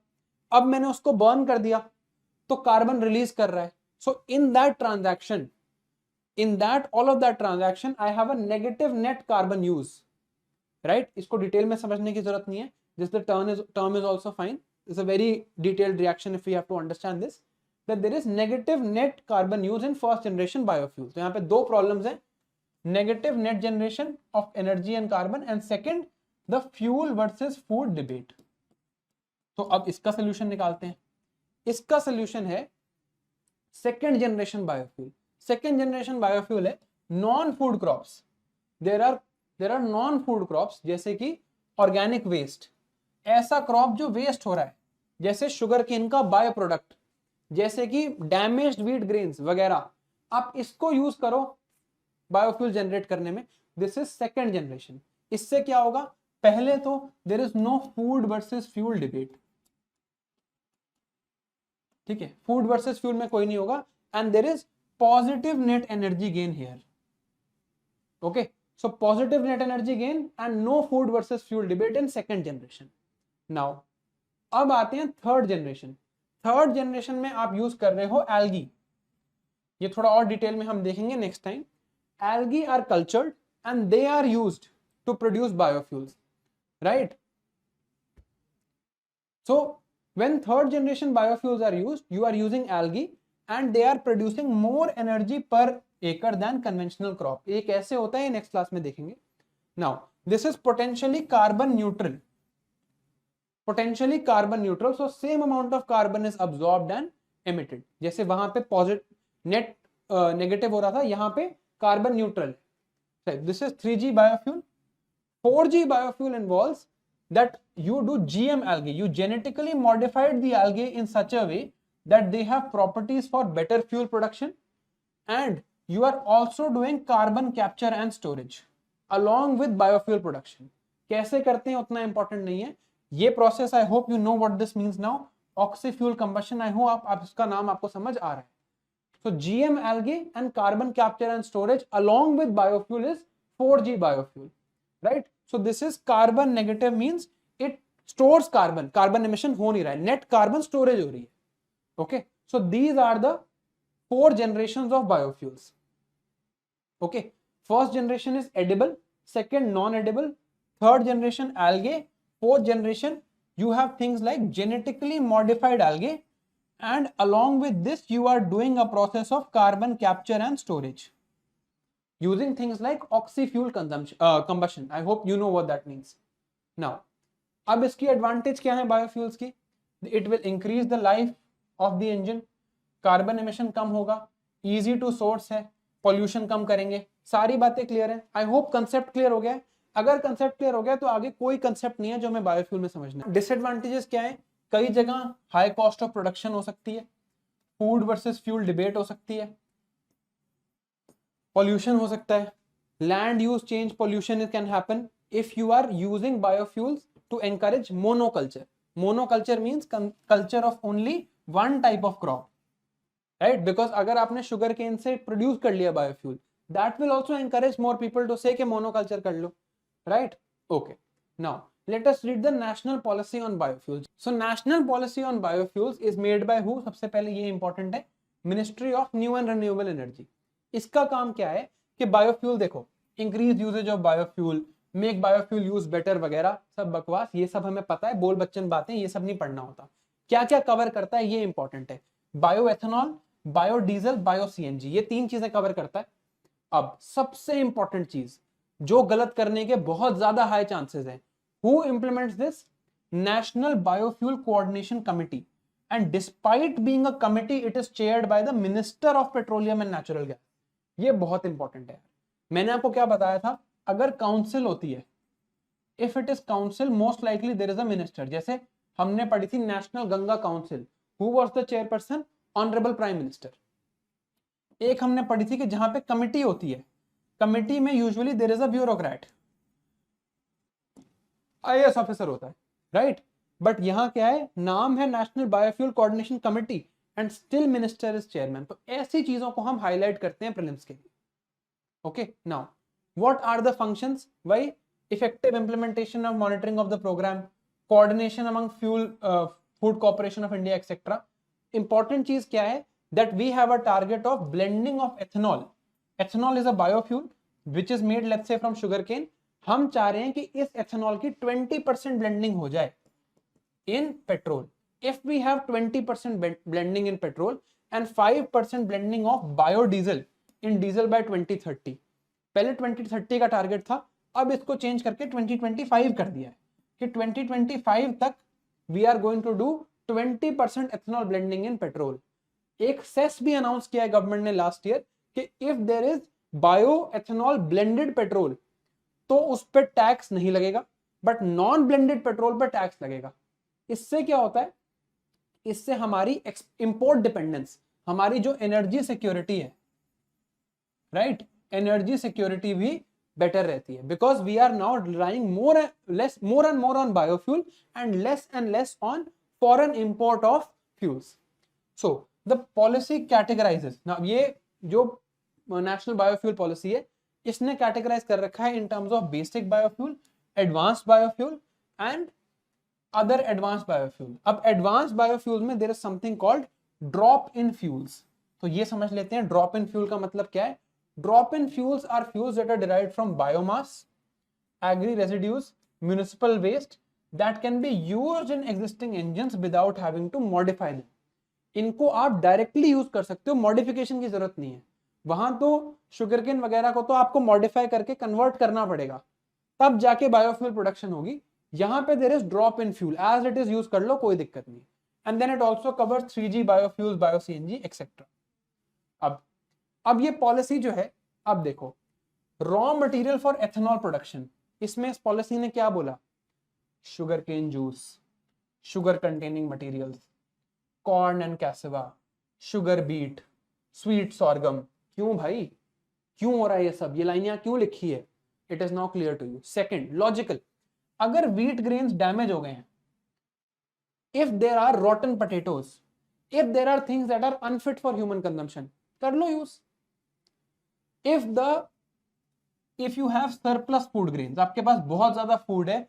Speaker 1: अब मैंने उसको बर्न कर दिया तो कार्बन रिलीज कर रहा है. So in that transaction, in that all of that transaction I have a negative net carbon use, right? इसको डिटेल में समझने की जरूरत नहीं है, this the term is also fine. It's a very detailed reaction if we have to understand this, that there is negative net carbon use in first generation biofuels. तो यहाँ पे दो प्रॉब्लम्स हैं, negative net generation of energy and carbon, and second the fuel versus food debate. तो अब इसका solution निकालते हैं. इसका सोल्यूशन है second generation biofuel. Second generation biofuel है non food crops. There are non food crops, जैसे कि ऑर्गेनिक वेस्ट, ऐसा क्रॉप जो वेस्ट हो रहा है, जैसे शुगर केन का बायो प्रोडक्ट, जैसे कि डैमेज्ड व्हीट ग्रेन्स वगैरह, आप इसको यूज करो बायोफ्यूल जनरेट करने में. This is second generation. इससे क्या होगा? पहले तो there is no food versus fuel debate, ठीक है? फूड वर्सेस फ्यूल में कोई नहीं होगा, and there is positive net energy gain here. Okay, so positive net energy gain and no food versus fuel debate in second generation. Now अब आते हैं third generation. Third generation में आप use कर रहे हो एल्गी. ये थोड़ा और डिटेल में हम देखेंगे next time. Algae are cultured and they are used to produce biofuels, right? So when third generation biofuels are used, you are using algae and they are producing more energy per acre than conventional crop. ये कैसे होता है next class में देखेंगे. Now this is potentially carbon neutral. Potentially carbon neutral, so same amount of carbon is absorbed and emitted. जैसे वहां पे positive net negative हो रहा था, यहाँ पे carbon neutral. This is 3G biofuel. 4G biofuel involves that you do GM algae. You genetically modified the algae in such a way that they have properties for better fuel production, and you are also doing carbon capture and storage along with biofuel production. कैसे करते हैं उतना important नहीं है ये process. I hope you know what this means now. Oxy fuel combustion, I hope आप इसका नाम आपको समझ आ रहा है. So GM algae and carbon capture and storage along with biofuel is 4G biofuel, right? So this is carbon negative, means it stores carbon. Carbon emission हो नहीं रहा है, net carbon storage हो रही है. Okay, so these are the 4 generations of biofuels. Okay, first generation is edible, second non-edible, third generation algae, fourth generation you have things like genetically modified algae, and along with this you are doing a process of carbon capture and storage using things like oxy-fuel combustion. I hope you know what that means. Now, अब इसकी advantage क्या है biofuels की? It will increase the life of the engine, carbon emission कम होगा, easy to source है, pollution कम करेंगे. सारी बातें clear है. I hope concept clear हो गया है. अगर concept clear हो गया तो आगे कोई concept नहीं है जो हमें biofuel में समझना है. Disadvantages क्या है? कई जगह हाई कॉस्ट ऑफ प्रोडक्शन हो सकती है, फूड वर्सेस फ्यूल डिबेट हो सकती है, पॉल्यूशन हो सकता है, land use change pollution can happen if you are using biofuels to encourage monoculture. Monoculture means culture of only one type of crop, right? Because अगर आपने शुगर केन से produce कर लिया biofuel, that will also encourage more people to say कि monoculture कर लो, right? Okay, now let us read the national policy on biofuels. So national policy on biofuels is made by who? सबसे पहले ये important है, ministry of new and renewable energy. इसका काम क्या है कि बायोफ्यूल, देखो, increase usage of biofuel, make biofuel use better वगैरह सब बकवास, ये सब हमें पता है, बोल बच्चन बातें, ये सब नहीं पढ़ना होता. क्या क्या कवर करता है ये इंपॉर्टेंट है. Bio ethanol, bio diesel, bio CNG, ये 3 चीजें कवर करता है. अब सबसे इंपॉर्टेंट चीज जो गलत करने के बहुत ज्यादा हाई चांसेस है, who implements this? National Biofuel Coordination Committee, and despite being a committee it is chaired by the Minister of Petroleum and Natural Gas. ये बहुत इंपॉर्टेंट है. मैंने आपको क्या बताया था, अगर काउंसिल होती है, if it is council most likely there is a minister. जैसे हमने पढ़ी थी national Ganga council, who was the chairperson? Honourable prime minister. एक हमने पढ़ी थी कि जहां पे कमिटी होती है, कमिटी में usually there is a bureaucrat, IAS officer होता है, राइट? बट यहां क्या है, नाम है national biofuel coordination committee and still minister is chairman. तो ऐसी चीजों को हम हाईलाइट करते हैं प्रीलिम्स के लिए. Okay, now what are the functions? Why effective implementation of monitoring of the programme, coordination among fuel food corporation of India etcetera. Important चीज क्या है, that we have a target of blending of ethanol. Ethanol is a biofuel which is made let's say from sugar cane. हम चाह रहे हैं कि इस ethanol की 20% ब्लेंडिंग हो जाए in petrol. If we have 20% blending in petrol and 5% blending of biodiesel in diesel by 2030. पहले 2030 का टारगेट था, अब इसको चेंज करके 2025 कर दिया है कि 2025 तक we are going to do 20% ethanol blending in petrol. एक सेस भी अनाउंस किया है गवर्नमेंट ने लास्ट ईयर कि if there is bio ethanol blended petrol तो उस पर टैक्स नहीं लगेगा, बट नॉन ब्लेंडेड पेट्रोल पर टैक्स लगेगा. इससे क्या होता है, इससे हमारी इंपोर्ट डिपेंडेंस, हमारी जो एनर्जी सिक्योरिटी है, राइट, एनर्जी सिक्योरिटी भी बेटर रहती है, because we are now relying more and more on biofuel and less on foreign import of fuels. So the policy categorises. Now ये जो नेशनल बायोफ्यूल पॉलिसी है, इसने categorise कर रखा है in terms of basic biofuel, advanced biofuel and other advanced biofuel. अब advanced biofuel में there is something called drop in fuels. तो ये समझ लेते हैं ड्रॉप इन फ्यूल का मतलब क्या है. Drop in fuels are fuels that are derived from biomass, agri residues, municipal waste that can be used in existing engines without having to modify them. इनको आप डायरेक्टली यूज कर सकते हो, modification की जरूरत नहीं है. वहां तो शुगरकेन वगैरह को तो आपको मॉडिफाई करके कन्वर्ट करना पड़ेगा, तब जाके बायोफ्यूल प्रोडक्शन होगी. यहां पे there is drop in fuel, as it is use कर लो, कोई दिक्कत नहीं. And then it also covers 3G biofuels, bio CNG etcetera. अब ये पॉलिसी जो है, अब देखो, raw material for ethanol production, इसमें इस पॉलिसी ने क्या बोला? Sugarcane juice, sugar containing materials, corn and cassava, sugar beet, sweet sorghum. क्यों भाई, क्यों हो रहा है ये सब, ये लाइन यहाँ क्यों लिखी है? It is now clear to you. Second, logical, अगर व्हीट ग्रेन्स डैमेज हो गए हैं, if there are rotten potatoes, if there are things that are unfit for human consumption, कर लो use. If you have surplus food grains, आपके पास बहुत ज्यादा फूड है,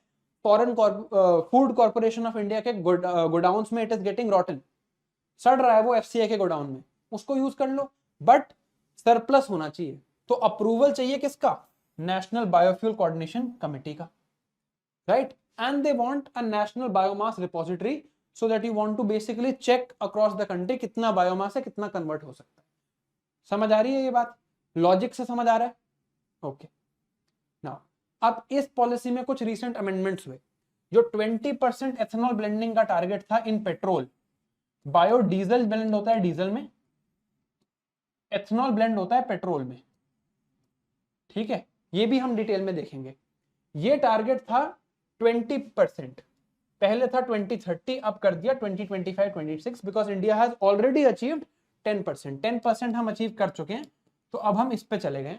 Speaker 1: foreign food corporation of India के गोडाउन्स में इट इज गेटिंग रॉटन, सड़ रहा है वो एफसीआई के गोडाउन में, उसको यूज कर लो, बट सरप्लस होना चाहिए। तो अप्रूवल चाहिए किसका? नेशनल बायोफ्यूल कोऑर्डिनेशन कमेटी का, right? And they want a national biomass repository, so that you want to basically check across the country कितना बायोमास है, कितना कन्वर्ट हो सकता है। समझ आ रही है ये बात? लॉजिक से समझ आ रहा है? ओके। नाउ अब इस पॉलिसी में कुछ रिसेंट अमेंडमेंट्स हुए। जो 20% एथेनॉल ब्लेंडिंग का टारगेट था इन पेट्रोल, बायोडीजल ब्लेंड होता है डीजल में, एथेनॉल ब्लेंड होता है पेट्रोल में, ठीक है? ये भी हम डिटेल में देखेंगे। ये टारगेट था 20%, पहले था 2030, अब कर दिया 2025-26, because India has already achieved 10%। 10% हम अचीव कर चुके हैं, तो अब हम इस पे चले गए।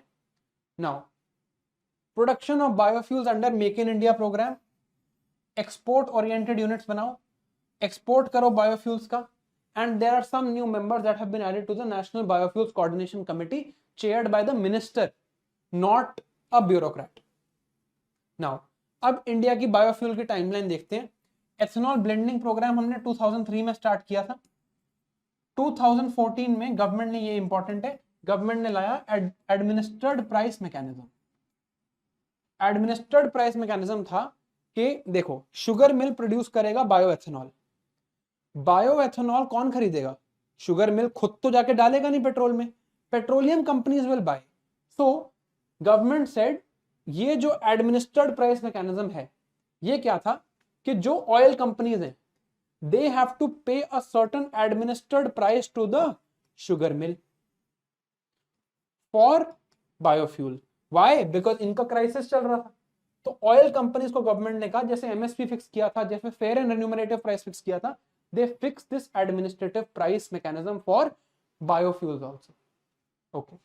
Speaker 1: Now production of biofuels under make in India programme, export oriented units बनाओ, एक्सपोर्ट करो बायोफ्यूल्स का, and there are some new members that have been added to the National Biofuels Coordination Committee chaired by the minister, not a bureaucrat. Now अब India की biofuel की timeline देखते हैं। Ethanol blending programme हमने 2003 में start किया था। 2014 में गवर्नमेंट ने, ये इंपॉर्टेंट है, गवर्नमेंट ने लाया administered price mechanism. Administered price mechanism था कि देखो, शुगर मिल प्रोड्यूस करेगा बायोएथेनॉल, बायोएथेनॉल कौन खरीदेगा? शुगर मिल खुद तो जाके डालेगा नहीं पेट्रोल में, petroleum companies will buy. So government said, ये जो एडमिनिस्टर्ड प्राइस मैकेनिज्म है, ये क्या था कि जो ऑयल कंपनीज हैं, दे have to pay a certain administered price to the sugar mill for biofuel. Why? Because इनका क्राइसिस चल रहा था। तो ऑयल कंपनीज को गवर्नमेंट ने कहा, जैसे एमएसपी फिक्स किया था, जैसे फेयर एंड रेन्यूमरेटिव प्राइस फिक्स किया था, they fix this administrative price mechanism for biofuels also. Okay.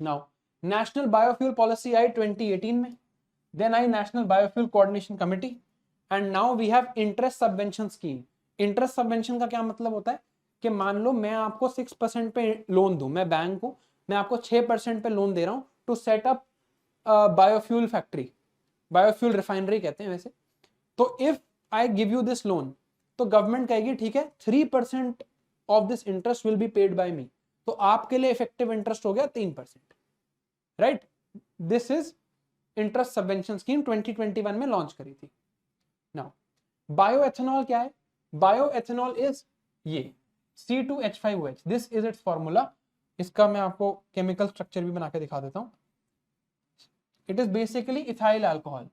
Speaker 1: Now, National Biofuel Policy आई 2018 में, then I National Biofuel Coordination Committee, and now we have interest subvention scheme. Interest subvention का क्या मतलब होता है कि मान लो मैं आपको 6% पे लोन दूं, मैं बैंक हूं, मैं आपको 6% पे लोन दे रहा हूं to set up biofuel factory, biofuel refinery कहते हैं वैसे। तो if I give you this loan, तो गवर्नमेंट कहेगी ठीक है, 3% of this interest will be paid by me, तो आपके लिए इफेक्टिव इंटरेस्ट हो गया 3%, right? This is interest subvention scheme 2021 में लॉन्च करी थी। नाउ बायोएथेनॉल क्या है? बायोएथेनॉल इज ये C2H5OH, this is it's formula. इसका मैं आपको केमिकल स्ट्रक्चर भी बना के दिखा देता हूं। It is basically ethyl alcohol.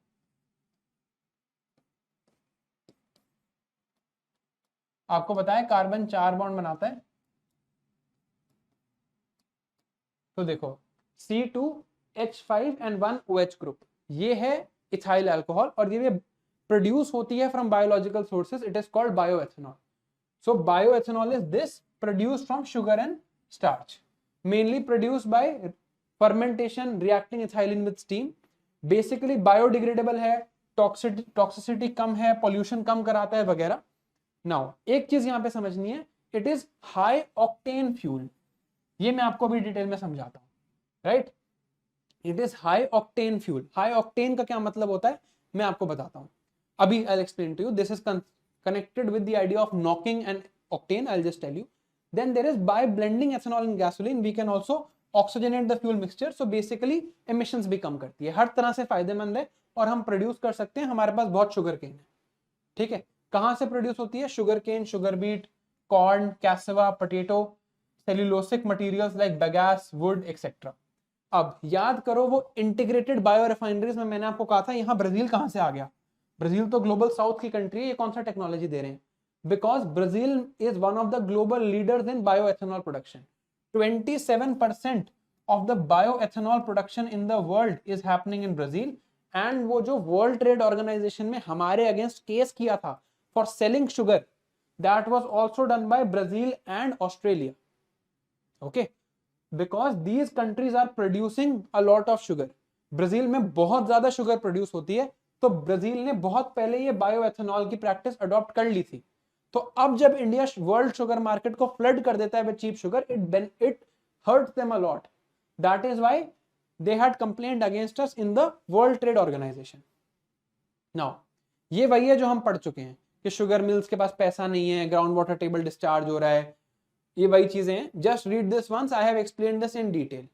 Speaker 1: आपको बताया कार्बन 4 बॉन्ड बनाता है, तो देखो C2H5 and 1 OH ग्रुप, ये है इथाइल अल्कोहल, और ये प्रोड्यूस होती है from biological sources, it is called bioethanol. So bioethanol is this produced from sugar and starch, mainly produced by fermentation reacting ethylene with steam. Basically biodegradable है, toxicity कम है, pollution कम कराता है वगैरह। Now एक चीज यहां पे समझनी है, it is high octane fuel, ये मैं आपको भी डिटेल में समझाता हूं, right? It is high octane fuel. High octane का क्या मतलब होता है मैं आपको बताता हूं अभी, I explain to you. This is connected with the idea of knocking and octane, I just tell you. Then there is by blending ethanol in gasoline we can also oxygenate the fuel mixture, so basically emissions भी कम करती है, हर तरह से फायदेमंद है, और हम प्रोड्यूस कर सकते हैं, हमारे पास बहुत शुगर केन है, ठीक है? कहां से प्रोड्यूस होती है? Sugar cane, sugar beet, corn, cassava, potato, cellulosic materials like bagasse, wood etcetera. अब याद करो वो इंटीग्रेटेड बायो रिफाइनरीज में मैंने आपको कहा था, यहां ब्राजील कहां से आ गया? ब्राजील तो ग्लोबल साउथ की कंट्री है, ये कौन सा टेक्नोलॉजी दे रहे हैं? Because Brazil is one of the global leaders in bioethanol production. 27% of the bioethanol production in the world is happening in Brazil. And वो जो वर्ल्ड ट्रेड ऑर्गेनाइजेशन में हमारे अगेंस्ट केस किया था for selling sugar, that was also done by Brazil and Australia. Okay, because these countries are producing a lot of sugar. Brazil में बहुत ज्यादा sugar produce होती है, तो ब्राजील ने बहुत पहले ये बायोएथेनॉल की प्रैक्टिस अडॉप्ट कर ली थी. तो अब जब इंडिया वर्ल्ड शुगर मार्केट को फ्लड कर देता है with cheap sugar, it hurts them a lot. That is why they had complaint against us in the World Trade Organization. Now ये वही है जो हम पढ़ चुके हैं कि शुगर मिल्स के पास पैसा नहीं है, ग्राउंड वाटर टेबल डिस्चार्ज हो रहा है, ये वही चीजें हैं. Just read this once, I have explained this in detail.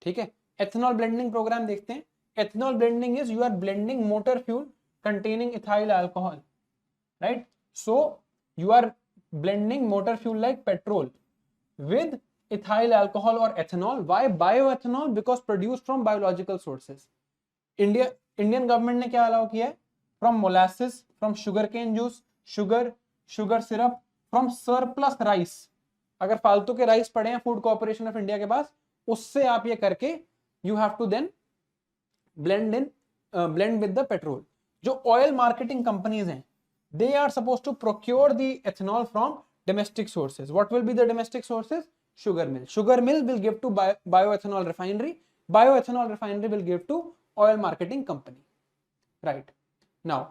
Speaker 1: ठीक है, एथेनॉल ब्लेंडिंग प्रोग्राम देखते हैं. Ethanol blending is you are blending motor fuel containing ethyl alcohol, right? So you are blending motor fuel like petrol with ethyl alcohol or ethanol. Why bioethanol? Because produced from biological sources. Indian government ने क्या allow किया है? From molasses, from sugarcane juice, sugar syrup, from surplus rice. अगर फालतू के rice पड़े हैं food corporation of India के पास, उससे आप ये करके you have to then blend with the petrol. जो ऑयल मार्केटिंग कंपनीज हैं, they are suppose to procure the ethanol from domestic sources. What will be the domestic sources? Sugar mill. Sugar mill will give to bioethanol refinery. Bioethanol refinery will give to oil marketing company. Right, now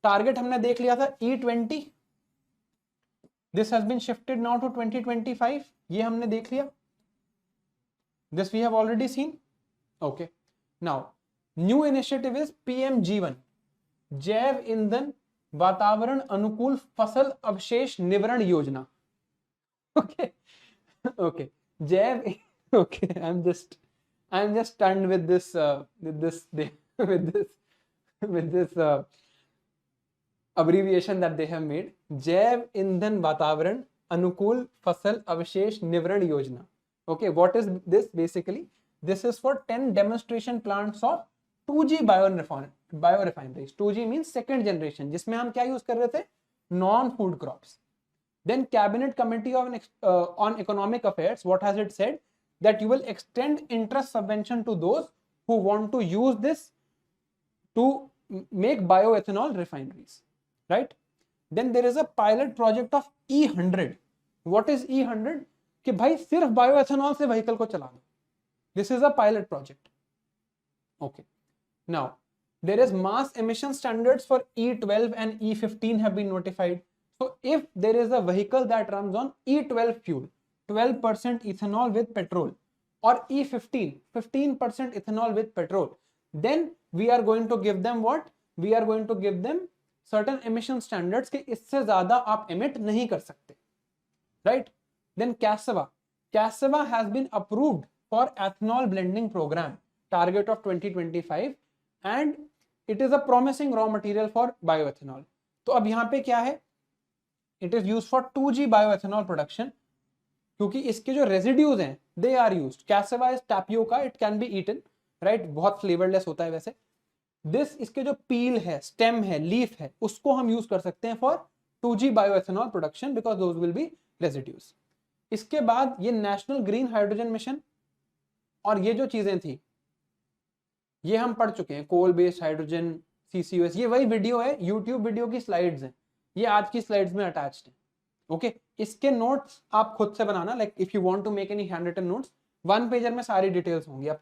Speaker 1: target हमने देख लिया था E20. This has been shifted now to 2025. ये हमने देख लिया. This we have already seen. Okay, now new initiative is PMG1, जैव ईंधन वातावरण अनुकूल फसल अवशेष निवारण योजना. ओके ओके, जैव. Okay, I am just stunned with this abbreviation that they have made. जैव ईंधन वातावरण अनुकूल फसल अवशेष निवारण योजना. Okay, what is this basically? This is for 10 demonstration plants of 2G biorefineries. 2G means second generation, जिसमें हम क्या यूज कर रहे थे? Non food crops. Then Cabinet Committee on Economic Affairs, what has it said? That you will extend interest subvention to those who want to use this to make bioethanol refineries, right? Then there is a pilot project of E100. What is E100? कि भाई सिर्फ bioethanol से vehicle को चला दो. This is a pilot project. Okay. Now, there is mass emission standards for E12 and E15 have been notified. So, if there is a vehicle that runs on E12 fuel, 12% ethanol with petrol, or E15, 15% ethanol with petrol, then we are going to give them what? We are going to give them certain emission standards कि इससे ज़्यादा आप emit नहीं कर सकते. Right? Then Cassava has been approved for ethanol blending program, target of 2025, and it is a promising raw material for bioethanol. तो अब यहाँ पे क्या है? It is used for 2G bioethanol production, क्योंकि इसके जो रेजिड्यूज हैं they are used. Cassava is tapioca, it can be eaten, right? बहुत फ्लेवरलेस होता है वैसे. This इसके जो पील है, स्टेम है, लीफ है, उसको हम यूज कर सकते हैं for 2G bioethanol production because those will be residues. इसके बाद ये नेशनल ग्रीन हाइड्रोजन मिशन और ये जो चीजें थी ये हम पढ़ चुके हैं. कोल बेस्ड हाइड्रोजन, CCUS, ये वही वीडियो है, यूट्यूब वीडियो की स्लाइड्स हैं, ये आज की स्लाइड्स में अटैच्ड है. ओके, इसके नोट्स आप खुद से बनाना. Like if you want to make any hand written notes, 1 pager में सारी डिटेल्स होंगी, आप